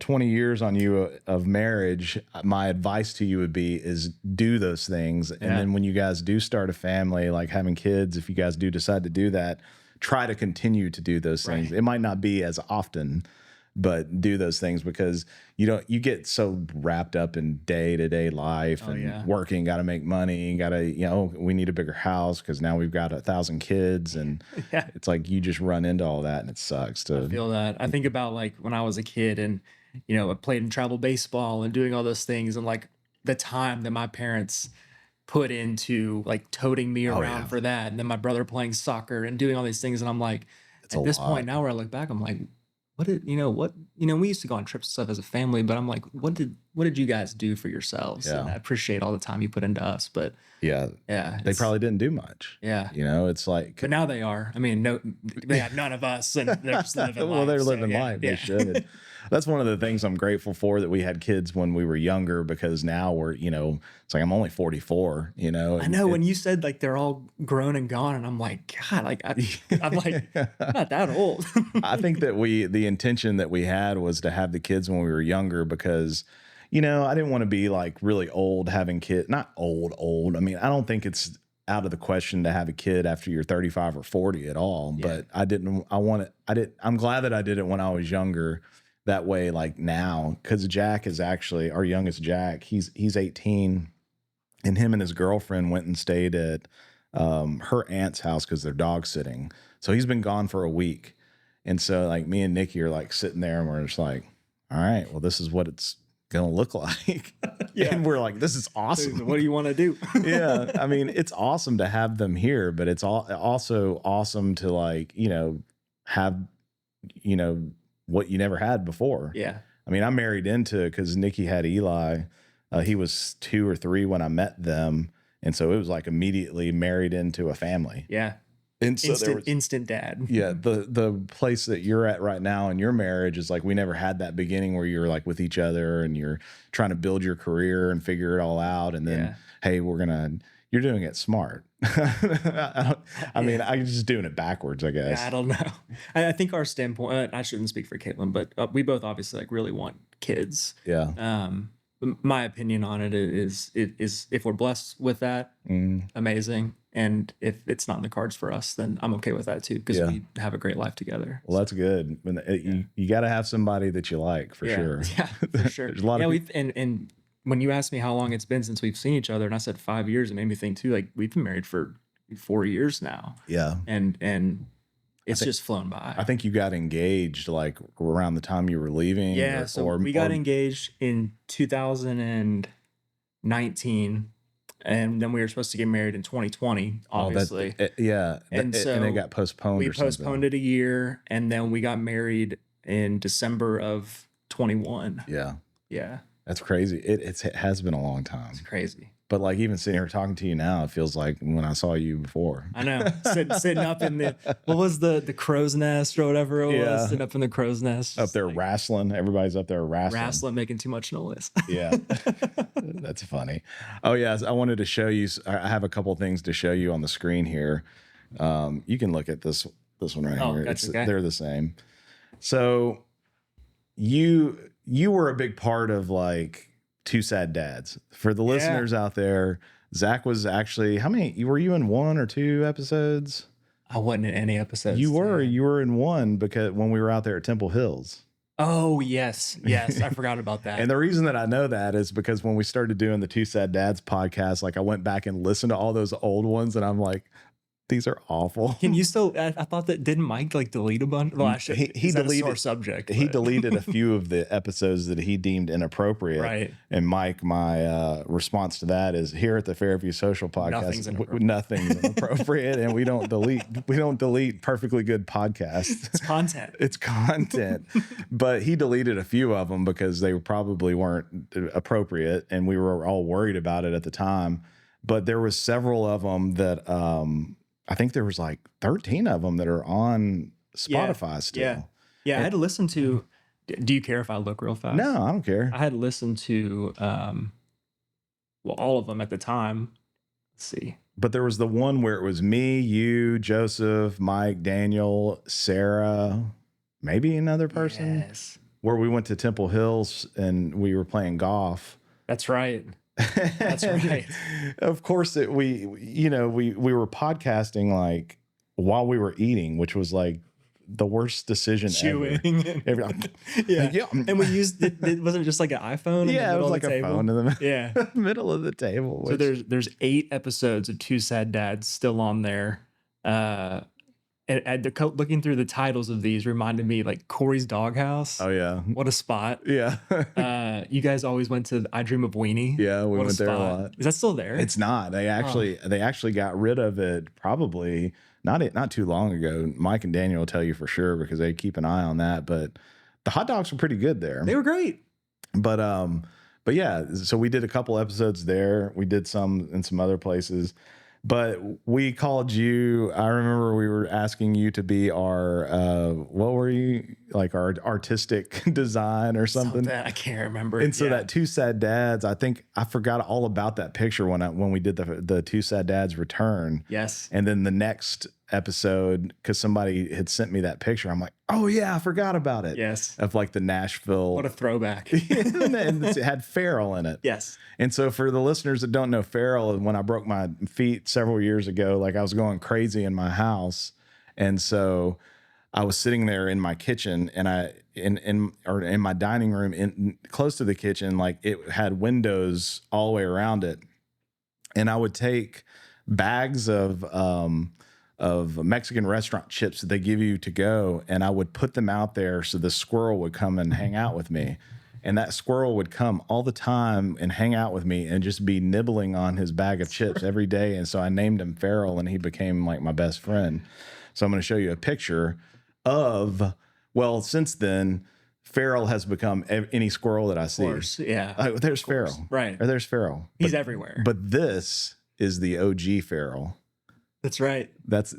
20 years on you of marriage, my advice to you would be is do those things. And then when you guys do start a family, like having kids, if you guys do decide to do that, try to continue to do those things. Right. It might not be as often, but do those things, because you get so wrapped up in day-to-day life and working, got to make money, got to, we need a bigger house because now we've got 1,000 kids, and it's like you just run into all that, and it sucks I feel that. I think about like when I was a kid, and I played in travel baseball and doing all those things, and like the time that my parents put into like toting me around for that, and then my brother playing soccer and doing all these things, and I'm like, at this point now, where I look back, I'm like, we used to go on trips and stuff as a family, but I'm like, what did you guys do for yourselves? And I appreciate all the time you put into us, but they probably didn't do much. It's like, but now they are. I mean, no, they have none of us, and they're just living life. Well, they're so, living life. Yeah. They should. that's one of the things I'm grateful for, that we had kids when we were younger, because now we're, it's like I'm only 44, I know when you said like they're all grown and gone, and I'm like, God, like I'm like not that old. I think that the intention that we had was to have the kids when we were younger, because, I didn't want to be like really old having kids, not old. I mean, I don't think it's out of the question to have a kid after you're 35 or 40 at all. Yeah. But I'm glad that I did it when I was younger. That way, like now, because Jack is actually our youngest. Jack, he's 18, and him and his girlfriend went and stayed at her aunt's house because they're dog sitting. So he's been gone for a week. And so like me and Nikki are like sitting there, and we're just like, all right, well, this is what it's going to look like. Yeah. And we're like, this is awesome. What do you want to do? Yeah. I mean, it's awesome to have them here, but it's also awesome to like, have, what you never had before. Yeah. I mean, I married into it because Nikki had Eli. He was 2 or 3 when I met them. And so it was like immediately married into a family. Yeah. And so instant dad. Yeah. The place that you're at right now in your marriage is like, we never had that beginning where you're like with each other and you're trying to build your career and figure it all out. And then, hey, you're doing it smart. I mean, I'm just doing it backwards, I guess. Yeah, I don't know. I think our standpoint, I shouldn't speak for Caitlin, but we both obviously like really want kids. Yeah. My opinion on it is if we're blessed with that, amazing. And if it's not in the cards for us, then I'm okay with that too, because we have a great life together. Well, that's good. You got to have somebody that you like, for sure. Yeah, for sure. There's a lot of and when you asked me how long it's been since we've seen each other, and I said 5 years, it made me think too, like we've been married for 4 years now. Yeah. And it's just flown by. I think you got engaged like around the time you were leaving. Yeah. We got engaged in 2019, and then we were supposed to get married in 2020, obviously. And it got postponed. We postponed it a year, and then we got married in December of 21. Yeah. Yeah. That's crazy. It has been a long time. It's crazy. But like even sitting here talking to you now, it feels like when I saw you before. I know. Sitting up in what was the crow's nest or whatever it was? Sitting up in the crow's nest. Up there wrestling. Everybody's up there wrestling. Wrestling, making too much noise. Yeah. That's funny. Oh, yeah. I wanted to show you. I have a couple things to show you on the screen here. You can look at this one right here. Gotcha, okay. They're the same. So you were a big part of like Two Sad Dads. For the listeners out there, Zach was actually, how many, were you in 1 or 2 episodes? I wasn't in any episodes. You were in 1 because when we were out there at Temple Hills. Oh, yes. I forgot about that. And the reason that I know that is because when we started doing the Two Sad Dads podcast, like I went back and listened to all those old ones, and I'm like, these are awful. Can you still? I thought that didn't Mike like delete a bunch? Well, he deleted a subject. He deleted a few of the episodes that he deemed inappropriate. Right. And Mike, my response to that is, here at the Fairview Social Podcast, nothing's inappropriate, and we don't delete perfectly good podcasts. It's content. It's content. But he deleted a few of them because they probably weren't appropriate, and we were all worried about it at the time. But there was several of them that I think there was like 13 of them that are on Spotify still. Yeah. I had to listen to, do you care if I look real fast? No, I don't care. I had to listen to, all of them at the time. Let's see. But there was the one where it was me, you, Joseph, Mike, Daniel, Sarah, maybe another person. Yes. Where we went to Temple Hills and we were playing golf. That's right. That's right. Of course, we were podcasting like while we were eating, which was like the worst decision Chewing. ever. Yeah. And we used it wasn't just like an iPhone. Yeah, it was like a phone in the middle of the table. So there's 8 episodes of Two Sad Dads still on there. And looking through the titles of these reminded me like Corey's Doghouse. Oh yeah, what a spot! Yeah, you guys always went to I Dream of Weenie. Yeah, we went there a lot. Is that still there? It's not. They actually got rid of it probably not too long ago. Mike and Daniel will tell you for sure because they keep an eye on that. But the hot dogs were pretty good there. They were great. But yeah, so we did a couple episodes there. We did some in some other places. But we called you. I remember we were asking you to be our what were you, like our artistic design or something? I can't remember. And so that Two Sad Dads, I think I forgot all about that picture when we did the Two Sad Dads return. Yes. And then the next episode, because somebody had sent me that picture, I'm like, oh yeah, I forgot about it. Yes. Of like the Nashville. What a throwback. And it had Farrell in it. Yes. And so for the listeners that don't know Farrell, when I broke my feet several years ago, like I was going crazy in my house. And so I was sitting there in my kitchen and in my dining room in close to the kitchen, like it had windows all the way around it. And I would take bags of Mexican restaurant chips that they give you to go, and I would put them out there so the squirrel would come and hang out with me. And that squirrel would come all the time and hang out with me and just be nibbling on his bag of chips every day. And so I named him Farrell, and he became like my best friend. So I'm going to show you a picture of, well, since then, Farrell has become any squirrel that I see. Of course, yeah. There's Farrell. Right. Or there's Farrell. He's everywhere. But this is the OG Farrell. That's right.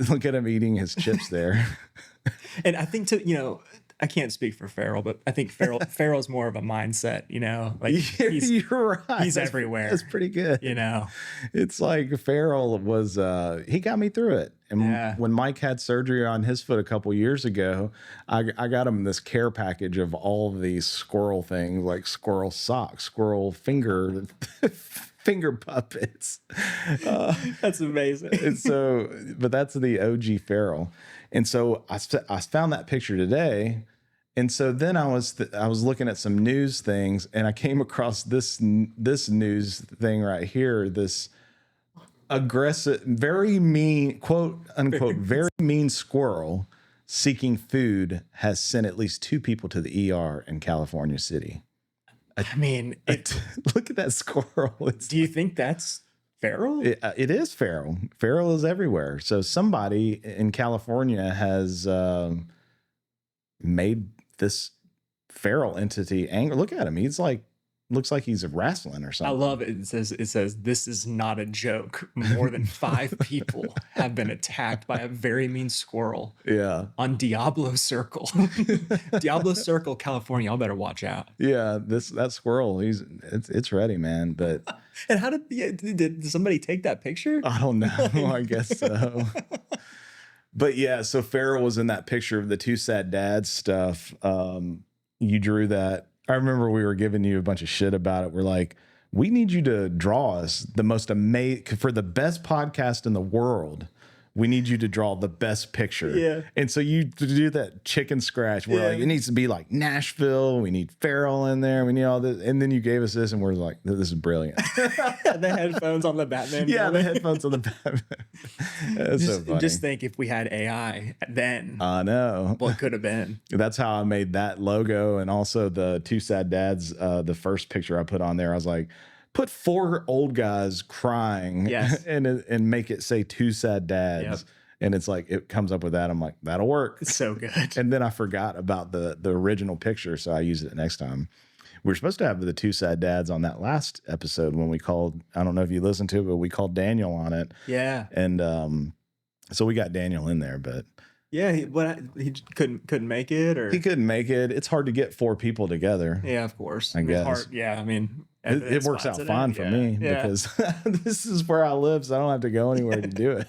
Look at him eating his chips there. And I think I can't speak for Farrell, but I think Farrell's more of a mindset, like you're right. He's everywhere. That's pretty good. It's like Farrell was, he got me through it. And when Mike had surgery on his foot a couple years ago, I got him this care package of all of these squirrel things, like squirrel socks, squirrel finger puppets. That's amazing. And so, but that's the OG Farrell. And so I found that picture today. And so then I was looking at some news things, and I came across this news thing right here, this aggressive, very mean, quote unquote, very mean squirrel seeking food has sent at least 2 people to the ER in California City. I mean, look at that squirrel. Do you think that's Farrell? It is Farrell. Farrell is everywhere. So somebody in California has made this Farrell entity angry. Look at him. He's like, looks like he's wrestling or something. I love it. It says this is not a joke. More than 5 people have been attacked by a very mean squirrel. Yeah. On Diablo Circle. Diablo Circle, California. Y'all better watch out. Yeah, that squirrel, it's ready, man. But and how did somebody take that picture? I don't know. I guess so. But yeah, so Farrell was in that picture of the Two Sad Dads stuff. You drew that. I remember we were giving you a bunch of shit about it. We're like, we need you to draw us the most amazing, for the best podcast in the world. We need you to draw the best picture. Yeah. And so you do that chicken scratch where like, it needs to be like Nashville. We need Farrell in there. We need all this. And then you gave us this and we're like, this is brilliant. The headphones on the Batman. Yeah, the headphones on the Batman. That's so funny. Just think if we had AI then. I know. What could have been. That's how I made that logo. And also the Two Sad Dads, the first picture I put on there, I was like, put 4 old guys crying and make it say Two Sad Dads. Yep. And it's like, it comes up with that. I'm like, that'll work. It's so good. And then I forgot about the original picture. So I used it next time. We were supposed to have the Two Sad Dads on that last episode when we called, I don't know if you listened to it, but we called Daniel on it. Yeah. And so we got Daniel in there, but yeah, he couldn't make it, or he couldn't make it. It's hard to get 4 people together. Yeah, of course. I guess. Hard. Yeah, I mean, it works out fine for me because this is where I live, so I don't have to go anywhere to do it.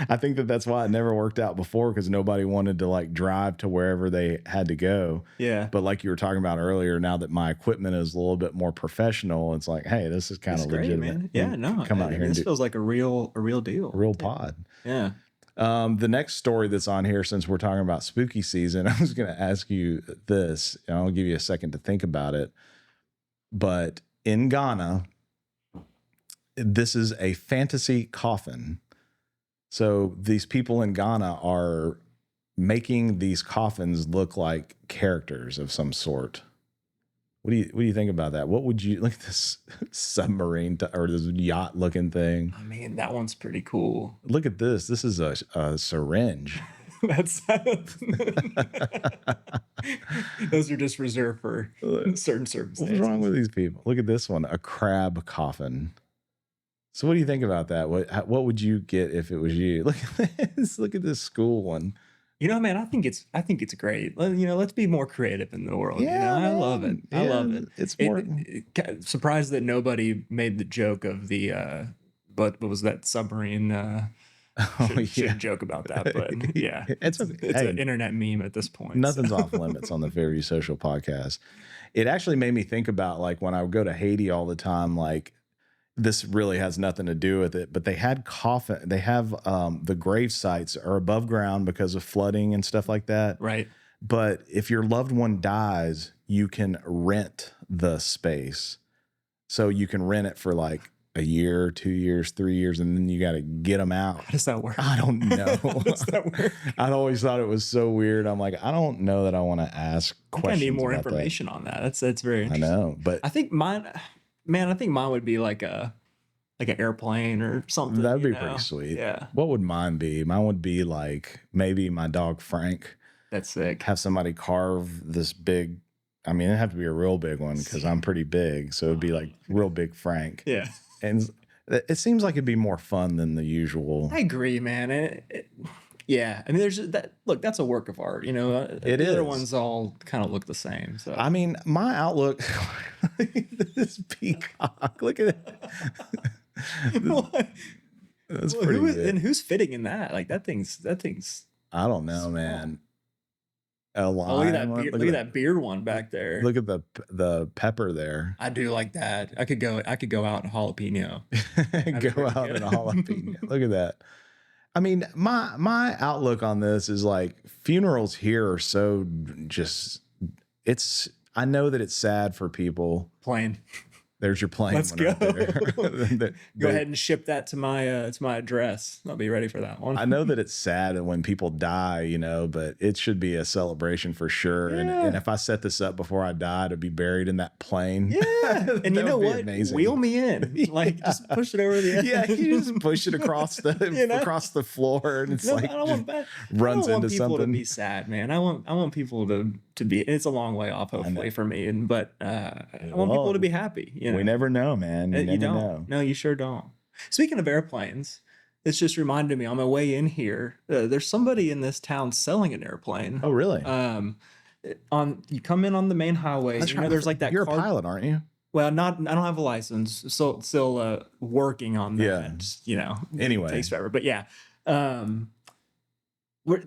I think that's why it never worked out before, because nobody wanted to like drive to wherever they had to go. Yeah. But like you were talking about earlier, now that my equipment is a little bit more professional, it's like, hey, this is kind of legitimate. Man. Yeah, no, come out here. This feels like a real deal. Real pod. Yeah. The next story that's on here, since we're talking about spooky season, I was going to ask you this, and I'll give you a second to think about it. But in Ghana, this is a fantasy coffin. So these people in Ghana are making these coffins look like characters of some sort. What do you think about that? What would you look at this submarine or this yacht looking thing? I mean, that one's pretty cool. Look at this. This is a syringe. That's those are just reserved for certain circumstances. What's wrong with these people? Look at this one, a crab coffin. So what do you think about that? What would you get if it was you? Look at this. Look at this school one. You know, man, I think it's great. You know, let's be more creative in the world. You know, Yeah, I love it. man. I Yeah, love it. it's more. Surprised that nobody made the joke of the what was that submarine? Oh yeah, Shouldn't joke about that, but yeah, it's okay. it's Hey, an internet meme at this point. So. nothing's off limits on the Fairview Social podcast. It actually made me think about like when I would go to Haiti all the time, like this really has nothing to do with it, but they had coffin. They have the grave sites are above ground because of flooding and stuff like that. Right. But if your loved one dies, you can rent the space. So you can rent it for like a year, 2 years, 3 years, and then you got to get them out. How does that work? I don't know. How does that work? I always thought it was so weird. I'm like, I don't know that I want to ask questions. I need more about information on that. That's very that. I interesting. know, but I think mine, man, I think mine would be like an airplane or something. that'd be you know? pretty sweet. Yeah. What would mine be? Mine would be like maybe my dog Frank. That's sick. Have somebody carve this big. I mean, it'd have to be a real big one because I'm pretty big. So it'd be like real big Frank. Yeah. And it seems like it'd be more fun than the usual. I agree, man. Yeah. I mean, there's that. Look, that's a work of art. You know, It the other is. ones all kind of look the same. So I mean, my outlook. This peacock. Look at it. That's pretty good. And who's fitting in that? Like that thing's. I don't know, small. man. A Oh, lion. look at that beard, look at that beard one back there. Look at the pepper there. I do like that. I could go out in jalapeno. Go out in a jalapeno. Look at that. I mean, my outlook on this is like funerals here are so just. I know that it's sad for people. Plane. There's your plane. Let's go. Right there. Go ahead and ship that to my address. I'll be ready for that one. I know that it's sad when people die, you know, but it should be a celebration for sure. Yeah. And if I set this up before I die to be buried in that plane, Yeah. And you know what? Amazing. Wheel me in. Like just push it over the edge. Yeah, you just push it across the You know? across the floor, and it's No, like I don't want that. runs I don't want into people something. to be sad, man. I want people to be. It's a long way off, hopefully, for me. But I want people to be happy. You know? We never know, man. You never don't. know. No, you sure don't. Speaking of airplanes, it's just reminded me on my way in here. There's somebody in this town selling an airplane. Oh, really? You come in on the main highway. That's You know, right. there's like that. You're a pilot, aren't you? Well, I don't have a license, so still working on that. Yeah. Just, you know, Anyway. it takes forever. But yeah,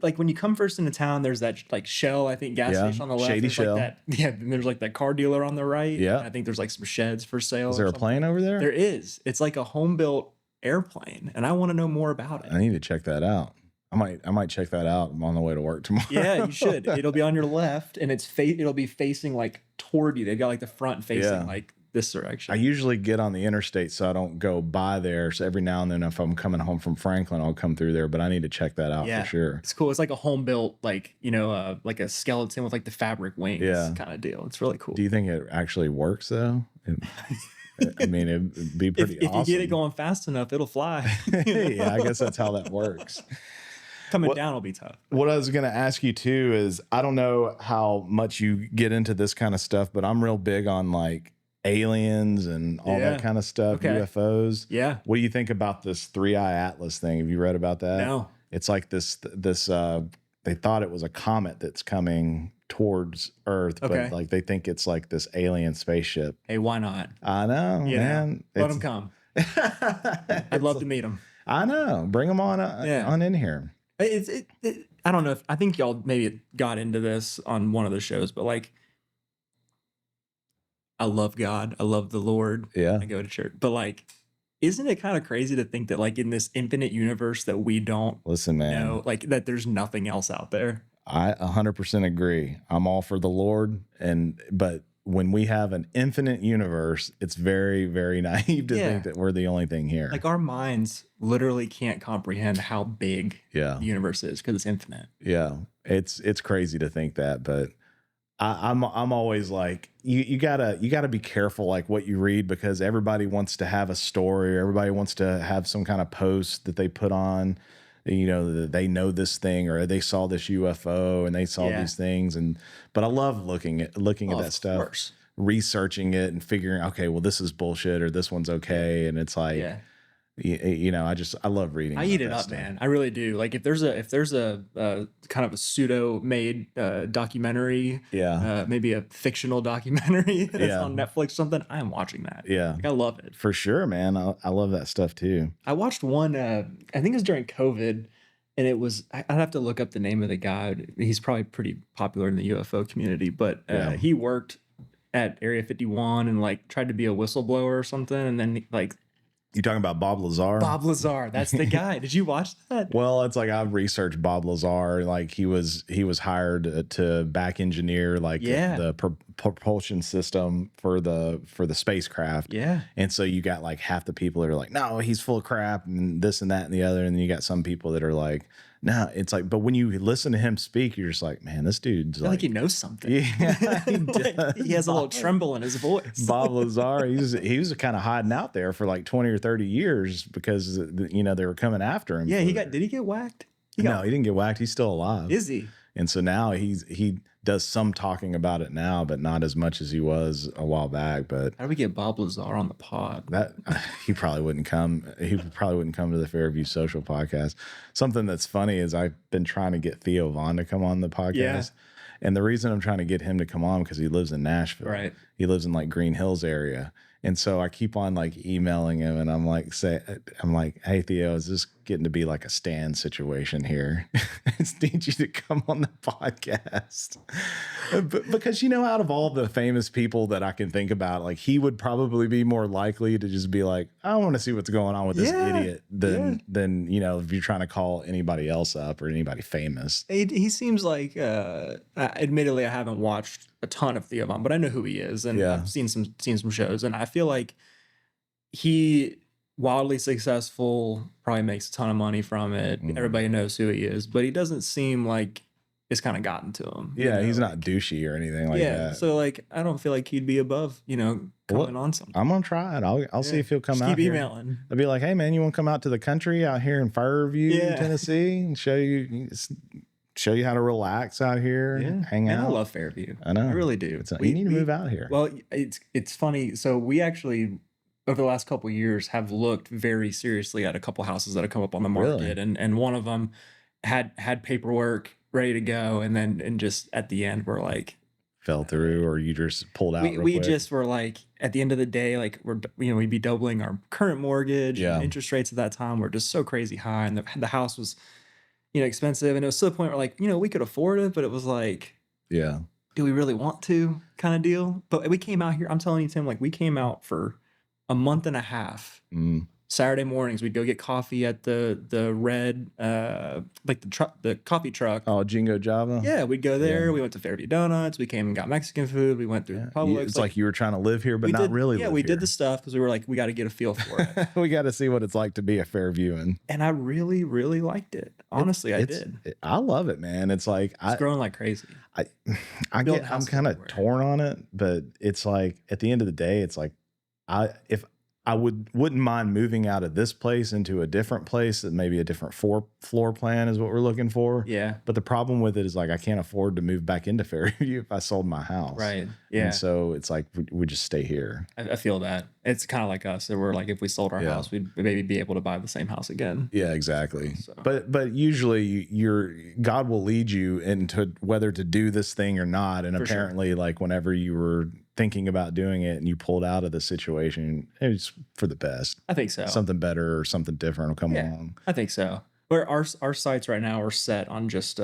like when you come first into town, there's that like Shell, I think, gas Yeah, station on the left. Shady There's Shell. Like that, yeah, and there's like that car dealer on the right. Yeah. I think there's like some sheds for sale. Is there or a something. plane over there? There is. It's like a home built airplane, and I want to know more about I it. need to check that out. I might check that out. I'm on the way to work tomorrow. Yeah, you should. It'll be on your left, and it'll be facing like toward you. They've got like the front facing Yeah. like this direction. I usually get on the interstate so I don't go by there. So every now and then, if I'm coming home from Franklin, I'll come through there. But I need to check that out for sure. It's cool. It's like a home built, like, you know, like a skeleton with like the fabric wings kind of deal. It's really cool. Do you think it actually works though? I mean, it'd be pretty if awesome. you get it going fast enough, it'll fly. Yeah, I guess that's how that works. Coming down will be tough. What I was going to ask you too is I don't know how much you get into this kind of stuff, but I'm real big on like aliens and all that kind of stuff, UFOs. Yeah. What do you think about this 3-Eye Atlas thing? Have you read about that? No. It's like this they thought it was a comet that's coming towards Earth, but like they think it's like this alien spaceship. Hey, why not? I know, man. Let them come. I'd love to meet them. I know. Bring them on in here. I don't know I think y'all maybe got into this on one of the shows, but like, I love God. I love the Lord. Yeah. I go to church. But like, isn't it kind of crazy to think that like in this infinite universe that we don't listen, man, know, like that there's nothing else out there? I 100% agree. I'm all for the Lord. But when we have an infinite universe, it's very, very naive to think that we're the only thing here. Like our minds literally can't comprehend how big the universe is because it's infinite. Yeah. It's crazy to think that, but I'm always like, you gotta be careful like what you read, because everybody wants to have a story, or everybody wants to have some kind of post that they put on, you know, they know this thing, or they saw this UFO and they saw these things. But I love looking at that stuff, researching it and figuring, okay, well, this is bullshit or this one's okay. And it's like, You know, I love reading I about eat it that up, stuff. man. I really do. Like if there's a kind of a pseudo made documentary, Yeah. maybe a fictional documentary that's Yeah. on Netflix or something, I am watching that. Yeah. Like I love it. For sure, man. I love that stuff too. I watched one. I think it was during COVID, and it was. I'd have to look up the name of the guy. He's probably pretty popular in the UFO community, but Yeah. he worked at Area 51 and like tried to be a whistleblower or something, and then like You talking about Bob Lazar? Bob Lazar, that's the guy. Did you watch that? Well, it's like I've researched Bob Lazar. Like he was hired to back engineer like Yeah. the propulsion system for the spacecraft. Yeah. And so you got like half the people that are like, no, he's full of crap and this and that and the other. And then you got some people that are like, no, it's like, but when you listen to him speak, you're just like, man, this dude's I feel like he knows something. Yeah, he Like, does. he has a little tremble in his voice. Bob Lazar, he was kind of hiding out there for like 20 or 30 years because you know they were coming after him. Yeah, did he get whacked? No, he didn't get whacked. He's still alive. Is he? And so now he does some talking about it now, but not as much as he was a while back. But How do we get Bob Lazar on the pod? that he probably wouldn't come. He probably wouldn't come to the Fairview Social podcast. Something that's funny is I've been trying to get Theo Vaughn to come on the podcast. Yeah. And the reason I'm trying to get him to come on because he lives in Nashville. Right. He lives in like Green Hills area. And so I keep on like emailing him and I'm like, hey Theo, is this getting to be like a Stan situation here? I just need you to come on the podcast. But because, you know, out of all the famous people that I can think about, like he would probably be more likely to just be like, I want to see what's going on with this idiot than, you know, if you're trying to call anybody else up or anybody famous. He seems like, admittedly, I haven't watched a ton of Theo Von, but I know who he is, and I've seen some shows, and I feel like he wildly successful, probably makes a ton of money from it. Everybody knows who he is, but he doesn't seem like it's kind of gotten to him. Yeah, he's not douchey or anything like that. So like, I don't feel like he'd be above, you know, coming on something. I'm gonna try it. I'll see if he'll come out. Keep here. emailing. I'll be like, hey man, you want to come out to the country out here in Fairview, Tennessee, and show you how to relax out here, hang out. I love Fairview. I know. I really do. We need to move out here. Well, it's funny. So we actually, over the last couple of years, have looked very seriously at a couple houses that have come up on the market, and one of them had paperwork ready to go, and just at the end we're like, fell through, or you just pulled out. We just were like, at the end of the day, like we'd be doubling our current mortgage. And interest rates at that time were just so crazy high, and the house was, you know, expensive, and it was to the point where like, you know, we could afford it, but it was like, do we really want to, kind of deal? But we came out here, I'm telling you, Tim, like we came out for a month and a half. Saturday mornings, we'd go get coffee at the red, like the coffee truck. Oh, Jingo Java. Yeah, we'd go there. We went to Fairview Donuts. We came and got Mexican food. We went through Publix. It's like you were trying to live here, but not really. Yeah, we did the stuff because we were like, we got to get a feel for it. We got to see what it's like to be a Fairviewan. And I really, really liked it. Honestly, I did. I love it, man. It's like it's growing like crazy. I'm kind of torn on it, but it's like at the end of the day, it's like if I wouldn't mind moving out of this place into a different place that maybe a different floor plan is what we're looking for. Yeah. But the problem with it is like I can't afford to move back into Fairview if I sold my house. Right. Yeah. And so it's like we just stay here. I feel that. It's kind of like us. We're like, if we sold our house, we'd maybe be able to buy the same house again. Yeah, exactly. So. But usually God will lead you into whether to do this thing or not. And apparently like whenever you were thinking about doing it and you pulled out of the situation, it was for the best. I think so. Something better or something different will come along. I think so. Where our sights right now are set on just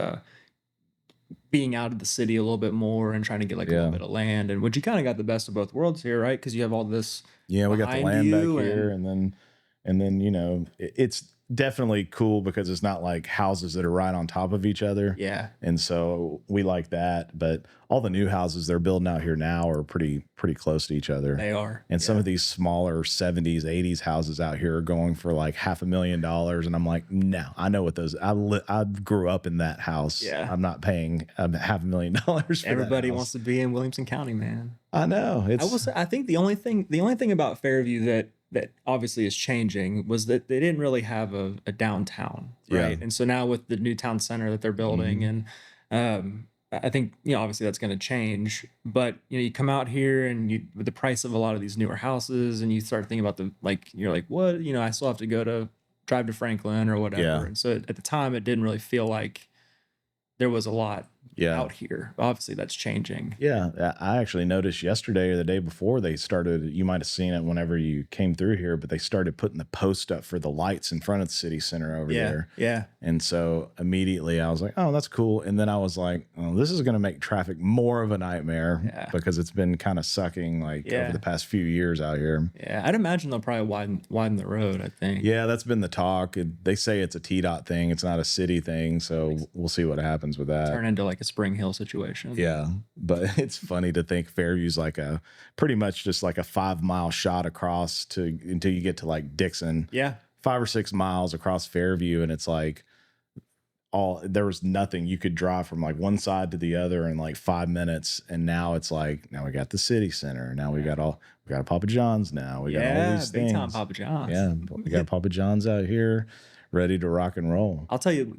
being out of the city a little bit more and trying to get like a little bit of land, and which you kind of got the best of both worlds here, right? Because you have all this. Yeah, we got the land back here, and then you know it's definitely cool because it's not like houses that are right on top of each other. Yeah. And so we like that. But all the new houses they're building out here now are pretty close to each other. They are. And some of these smaller 70s, 80s houses out here are going for like $500,000. And I'm like, no, I know what those, I grew up in that house. Yeah. I'm not paying $500,000 for Everybody wants to be in Williamson County, man. I know. I think the only thing about Fairview that obviously is changing was that they didn't really have a downtown, right? And so now with the new town center that they're building, and I think, obviously that's going to change, but you come out here and with the price of a lot of these newer houses, and you start thinking about you're like, what, I still have to drive to Franklin or whatever. Yeah. And so at the time, it didn't really feel like there was a lot Yeah. out here. Obviously that's changing. Yeah, I actually noticed yesterday or the day before they started, you might have seen it whenever you came through here, but they started putting the post up for the lights in front of the city center over there. Yeah. And so immediately I was like, oh, that's cool. And then I was like, oh, this is going to make traffic more of a nightmare because it's been kind of sucking over the past few years out here. Yeah, I'd imagine they'll probably widen the road, I think. Yeah, that's been the talk. They say it's a TDOT thing. It's not a city thing. So we'll see what happens with that. Turn into like a Spring Hill situation. Yeah, but it's funny to think Fairview's like pretty much just like a 5-mile shot across until you get to like Dixon. Yeah. 5 or 6 miles across Fairview, and it's like there was nothing. You could drive from like one side to the other in like 5 minutes, and now it's like now we got the city center. Now we got a Papa John's. Now we got all these things. Big time Papa John's. Yeah, we got Papa John's out here, ready to rock and roll. I'll tell you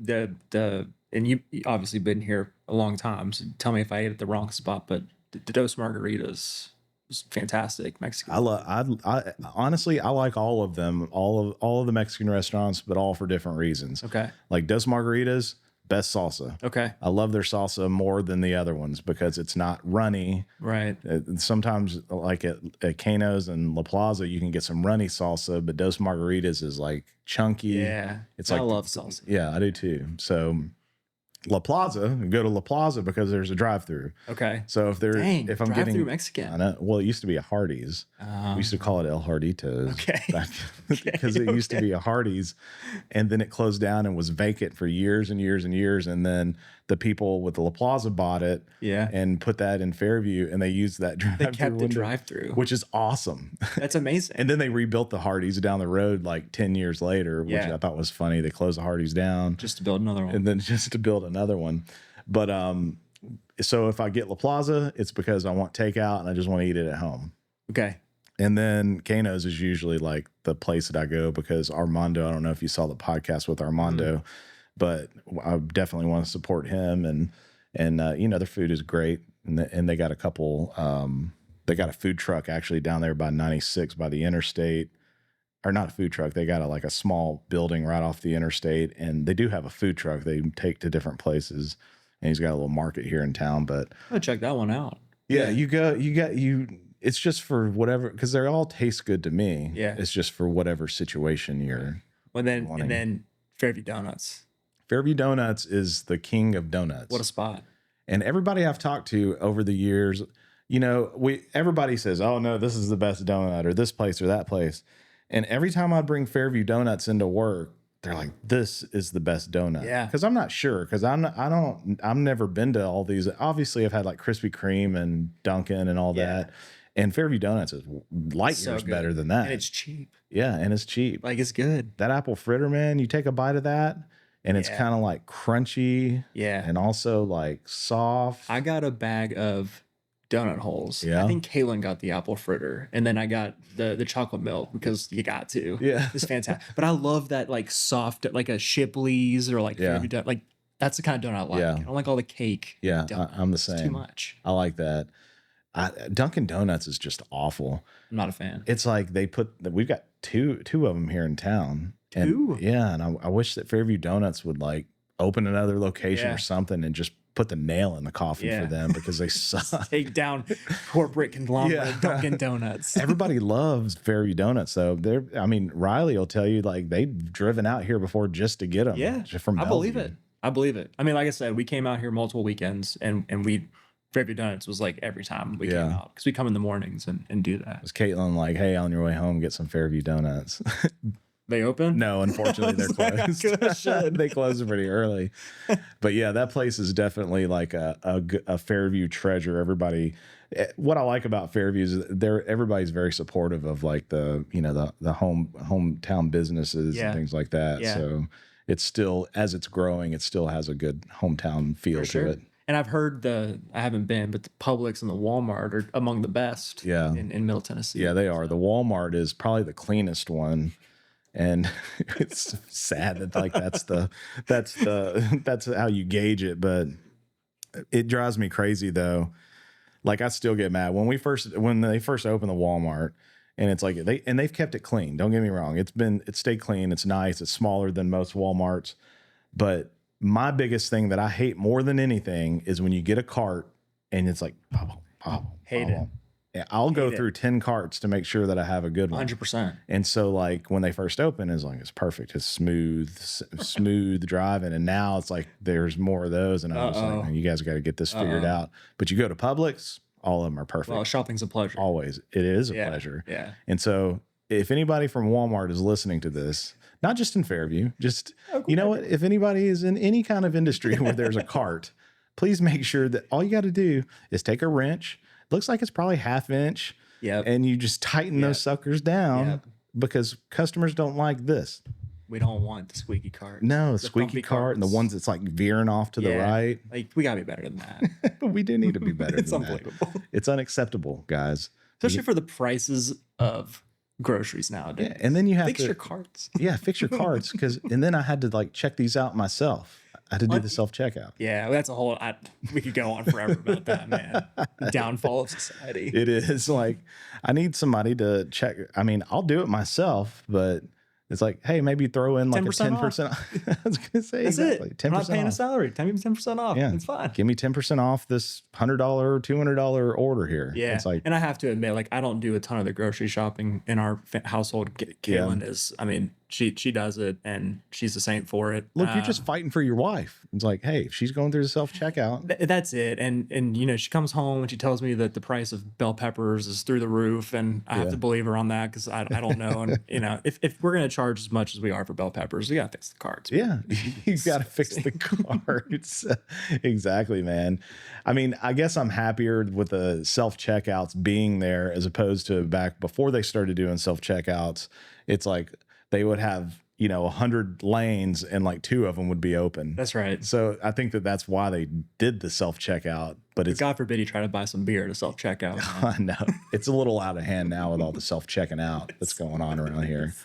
and you obviously been here a long time, so tell me if I ate at the wrong spot, but the Dos Margaritas was fantastic. Mexican. I honestly, I like all of them, all of the Mexican restaurants, but all for different reasons. Okay. Like Dos Margaritas, best salsa. Okay. I love their salsa more than the other ones because it's not runny. Right. Sometimes like at Kano's and La Plaza, you can get some runny salsa, but Dos Margaritas is like chunky. Yeah. I love salsa. Yeah, I do too. So La Plaza, go to La Plaza because there's a drive-through. Okay. So if I'm getting Mexican, I know, well, it used to be a Hardee's. We used to call it El Harditos. Okay. Because it used to be a Hardee's, and then it closed down and was vacant for years and years and years. And then the people with the La Plaza bought it, and put that in Fairview, and they used that drive-through. They kept the drive-through, which is awesome. That's amazing. And then they rebuilt the Hardee's down the road like 10 years later, which I thought was funny. They closed the Hardee's down just to build another one, and then just to build another one. But so if I get La Plaza, it's because I want takeout and I just want to eat it at home. Okay. And then Kano's is usually like the place that I go because Armando, I don't know if you saw the podcast with Armando, but I definitely want to support him. And their food is great. And they got a couple, they got a food truck actually down there by 96 by the interstate. Or not a food truck. They got a small building right off the interstate, and they do have a food truck they take to different places. And he's got a little market here in town, but I'll check that one out. Yeah, it's just for whatever, because they all taste good to me. Yeah. It's just for whatever situation you're wanting. And then Fairview Donuts. Fairview Donuts is the king of donuts. What a spot. And everybody I've talked to over the years, everybody says, oh no, this is the best donut or this place or that place. And every time I bring Fairview Donuts into work, they're like, this is the best donut. Yeah. Because I'm not sure. Because I've never been to all these. Obviously, I've had like Krispy Kreme and Dunkin' and all that. And Fairview Donuts is light years better than that. And it's cheap. Yeah, and it's cheap. Like, it's good. That apple fritter, man, you take a bite of that, and it's kind of like crunchy. Yeah. And also like soft. I got a bag of donut holes. Yeah. I think Kaylin got the apple fritter, and then I got the chocolate milk because you got to. Yeah. It's fantastic. But I love that like soft, like a Shipley's or like Fairview Donut. Like, that's the kind of donut I like. Yeah. I don't like all the cake. Yeah, I'm the same. It's too much. I like that. Dunkin' Donuts is just awful. I'm not a fan. It's like we've got two of them here in town. Two? And I wish that Fairview Donuts would like open another location or something and just put the nail in the coffin for them because they suck. Take down corporate conglomerate Dunkin' Donuts. Everybody loves Fairview Donuts, though. Riley will tell you like they've driven out here before just to get them. Yeah, from I believe it. I believe it. I mean, like I said, we came out here multiple weekends, and Fairview Donuts was like every time we came out because we come in the mornings and do that. Was Caitlin like, hey, on your way home, get some Fairview Donuts? They open? No, unfortunately, they're closed. They close pretty early. But yeah, that place is definitely like a Fairview treasure. Everybody, what I like about Fairview is everybody's very supportive of like the hometown businesses and things like that. Yeah. So it's still, as it's growing, it still has a good hometown feel to it. And I've heard I haven't been, but the Publix and the Walmart are among the best in Middle Tennessee. Yeah, they are. The Walmart is probably the cleanest one. And it's sad that like that's how you gauge it, but It drives me crazy though. Like I still get mad when they first opened the Walmart, and it's like they've kept it clean. Don't get me wrong. It's stayed clean. It's nice. It's smaller than most Walmarts. But my biggest thing that I hate more than anything is when you get a cart and it's like, hate it. Yeah, I'll go through 10 carts to make sure that I have a good one. 100%. And so like when they first opened, it's like, it's perfect. It's smooth driving. And now it's like, there's more of those. And I was like, man, you guys got to get this figured out. But you go to Publix, all of them are perfect. Well, shopping's a pleasure. Always. It is a pleasure. Yeah. And so if anybody from Walmart is listening to this, not just in Fairview, just, you know what, if anybody is in any kind of industry where there's a cart, please make sure that all you got to do is take a wrench. Looks like it's probably 1/2 inch. Yep. And you just tighten those suckers down because customers don't like this. We don't want the squeaky cart. No, the squeaky cart and the ones that's like veering off to the right. Like we gotta be better than that. We do need to be better It's than unbelievable. that. It's unacceptable, guys. Especially for the prices of groceries nowadays. Yeah, and then you have fix your carts. Yeah, fix your carts and then I had to like check these out myself. I had to do the self-checkout. Yeah, that's a whole. We could go on forever about that, man. The downfall of society. It is like I need somebody to check. I mean, I'll do it myself, but it's like, hey, maybe throw in like 10% off. I was gonna say that's exactly. it. 10% I'm not paying off. a salary. Give me 10% off. Yeah, it's fine. Give me 10% off this $100, $200 order here. Yeah, it's like, and I have to admit, like I don't do a ton of the grocery shopping in our household. Kaylin is. I mean, she does it, and she's a saint for it. Look, you're just fighting for your wife. It's like, hey, if she's going through the self-checkout. That's it. And you know, she comes home and she tells me that the price of bell peppers is through the roof, and I have to believe her on that because I don't know. And you know, if we're gonna charge as much as we are for bell peppers, we gotta fix the carts. Yeah, you gotta fix the carts. Exactly, man. I mean, I guess I'm happier with the self-checkouts being there as opposed to back before they started doing self-checkouts. It's like they would have, 100 lanes and like 2 of them would be open. That's right. So I think that's why they did the self-checkout. But it's God forbid you try to buy some beer to self-checkout. I know. It's a little out of hand now with all the self-checking out that's going on around here.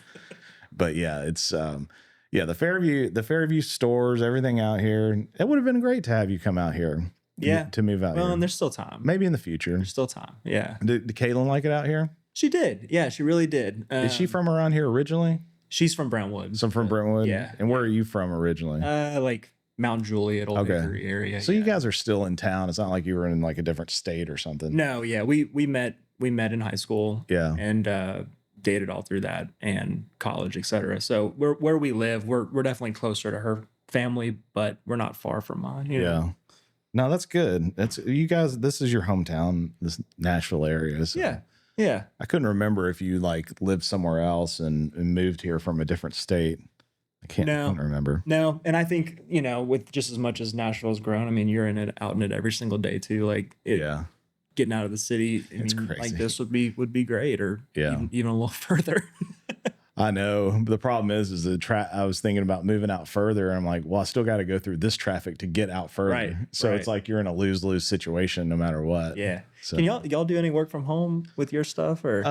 But yeah, it's the Fairview stores, everything out here. It would have been great to have you come out here. Yeah. To move out here. Well, and there's still time. Maybe in the future. There's still time. Yeah. Did Kaylin like it out here? She did. Yeah, she really did. Is she from around here originally? She's from Brownwood. So from Brentwood? Yeah. And where are you from originally? Like Mount Juliet, Old Hickory area. So you guys are still in town. It's not like you were in like a different state or something. No, yeah. We met in high school. Yeah. And dated all through that and college, etc. So where we live, we're definitely closer to her family, but we're not far from mine. You know? No, that's good. That's you guys. This is your hometown, this Nashville area. So. Yeah. Yeah. I couldn't remember if you like lived somewhere else and moved here from a different state. I can't remember. No. And I think, with just as much as Nashville's grown, I mean, you're out in it every single day too. Like getting out of the city. It's crazy. Like this would be great, or even a little further. I know. The problem is I was thinking about moving out further, and I'm like, well, I still got to go through this traffic to get out further. Right. So it's like you're in a lose-lose situation no matter what. Yeah. So, can y'all do any work from home with your stuff, or?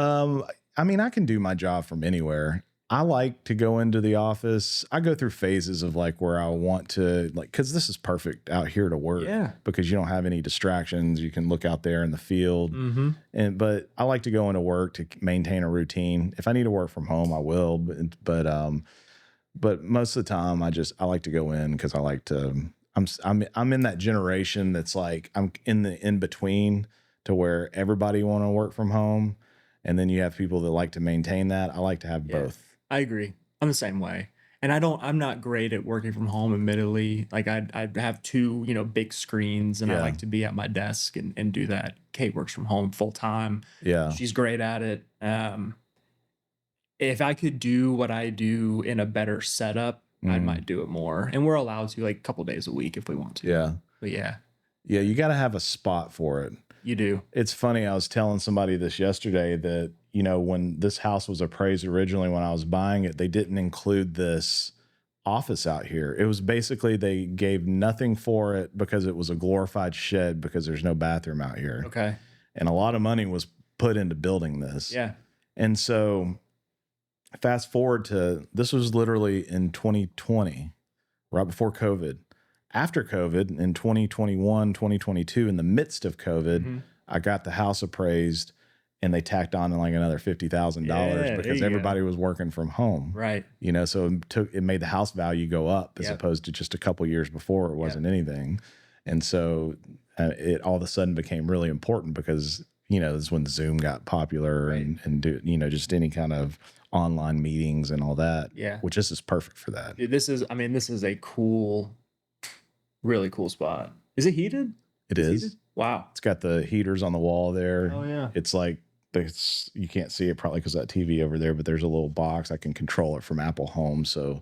I mean, I can do my job from anywhere. I like to go into the office. I go through phases of like where I want to because this is perfect out here to work. Yeah. Because you don't have any distractions. You can look out there in the field. Mm-hmm. But I like to go into work to maintain a routine. If I need to work from home, I will. But most of the time, I like to go in because I like to. I'm in that generation that's like I'm in the in between to where everybody want to work from home, and then you have people that like to maintain that. I like to have both. I agree. I'm the same way. And I'm not great at working from home, admittedly. Like I have 2, big screens, and I like to be at my desk and do that. Kate works from home full time. Yeah. She's great at it. If I could do what I do in a better setup, I might do it more. And we're allowed to like a couple days a week if we want to. Yeah. But yeah. Yeah, you got to have a spot for it. You do. It's funny. I was telling somebody this yesterday that, when this house was appraised originally, when I was buying it, they didn't include this office out here. It was basically they gave nothing for it because it was a glorified shed because there's no bathroom out here. Okay. And a lot of money was put into building this. Yeah. And so fast forward to this was literally in 2020, right before COVID. after COVID in 2021, 2022, in the midst of COVID, I got the house appraised and they tacked on like another $50,000 because everybody was working from home. Right. You know, so it made the house value go up as opposed to just a couple years before it wasn't anything. And so it all of a sudden became really important because, you know, this is when Zoom got popular and do, you know, just any kind of online meetings and all that. Yeah. Which this is perfect for that. Dude, this is a cool, really cool spot. Is it heated? It is. Heated? Wow. It's got the heaters on the wall there. Oh yeah. It's like, you can't see it probably because of that TV over there, but there's a little box. I can control it from Apple Home. So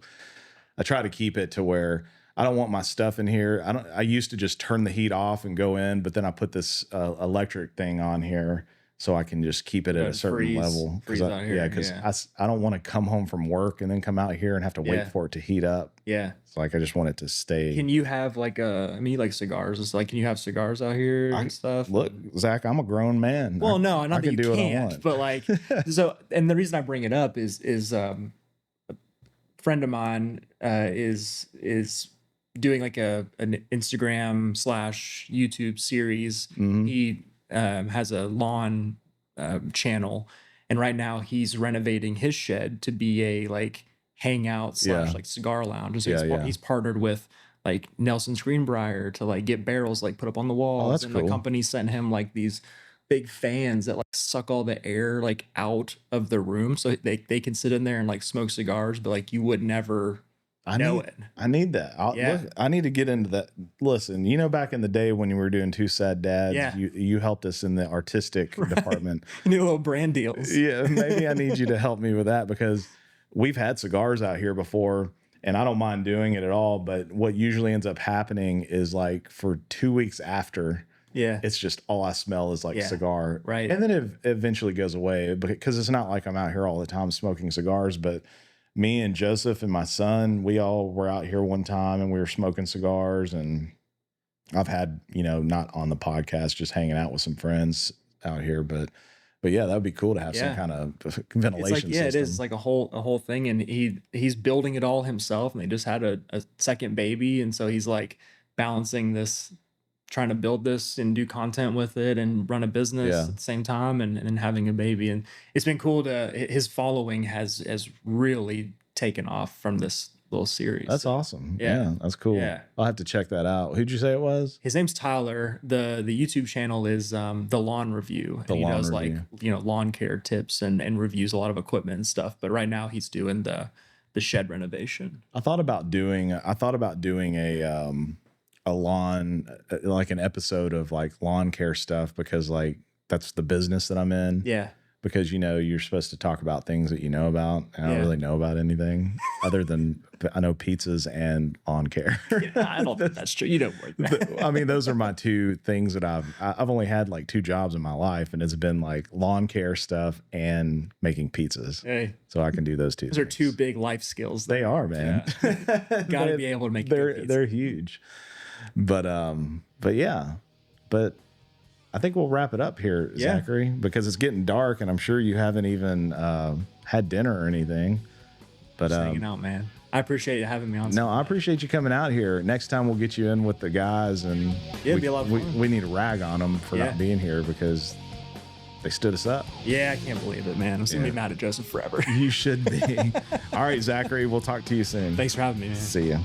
I try to keep it to where I don't want my stuff in here. I used to just turn the heat off and go in, but then I put this electric thing on here so I can just keep it at a certain level. Because I don't want to come home from work and then come out here and have to wait for it to heat up. Yeah. It's like I just want it to stay. Can you have like you like cigars? It's like, can you have cigars out here and stuff? Look, Zach, I'm a grown man. Well, no, not that you do can't, what I want. but like, so, and the reason I bring it up is a friend of mine is doing like an Instagram / YouTube series. He has a lawn channel, and right now he's renovating his shed to be a like hangout / like cigar lounge. And so he's partnered with like Nelson's Greenbrier to like get barrels like put up on the walls. That's and cool. The company sent him like these big fans that like suck all the air like out of the room, so they can sit in there and like smoke cigars, but like you would never know it. I need that. I need to get into that. Listen, you know, back in the day when you were doing Two Sad Dads, you helped us in the artistic department. New little brand deals. Yeah, maybe I need you to help me with that because we've had cigars out here before and I don't mind doing it at all. But what usually ends up happening is like for 2 weeks after, it's just all I smell is like cigar. Right. And then it eventually goes away because it's not like I'm out here all the time smoking cigars, but me and Joseph and my son, we all were out here one time and we were smoking cigars, and I've had, you know, not on the podcast, just hanging out with some friends out here, but yeah, that would be cool to have some kind of ventilation system. It is. It's like a whole thing, and he's building it all himself, and they just had a second baby, and so he's like balancing this, trying to build this and do content with it and run a business at the same time and having a baby. And it's been cool his following has really taken off from this little series. That's awesome. Yeah, that's cool. Yeah. I'll have to check that out. Who'd you say it was? His name's Tyler. The YouTube channel is The Lawn Review. He does like, you know, lawn care tips and reviews a lot of equipment and stuff. But right now he's doing the shed renovation. I thought about doing a lawn, like an episode of like lawn care stuff, because like that's the business that I'm in. Yeah. Because, you know, you're supposed to talk about things that you know about. And I don't really know about anything other than I know pizzas and lawn care. I don't think that's true. You don't work that. I mean, those are my two things that I've only had like 2 jobs in my life, and it's been like lawn care stuff and making pizzas. Hey. So I can do those two. Those are 2 big life skills. They are, man. Yeah. Got to be able to make they're huge. But I think we'll wrap it up here, Zachary, because it's getting dark and I'm sure you haven't even had dinner or anything. But just hanging out, man. I appreciate you having me on. No, I appreciate you coming out here. Next time we'll get you in with the guys, and it'd be a lot of fun. We need to rag on them for not being here because they stood us up. Yeah, I can't believe it, man. I'm just gonna be mad at Joseph forever. You should be. All right, Zachary, we'll talk to you soon. Thanks for having me, man. See ya.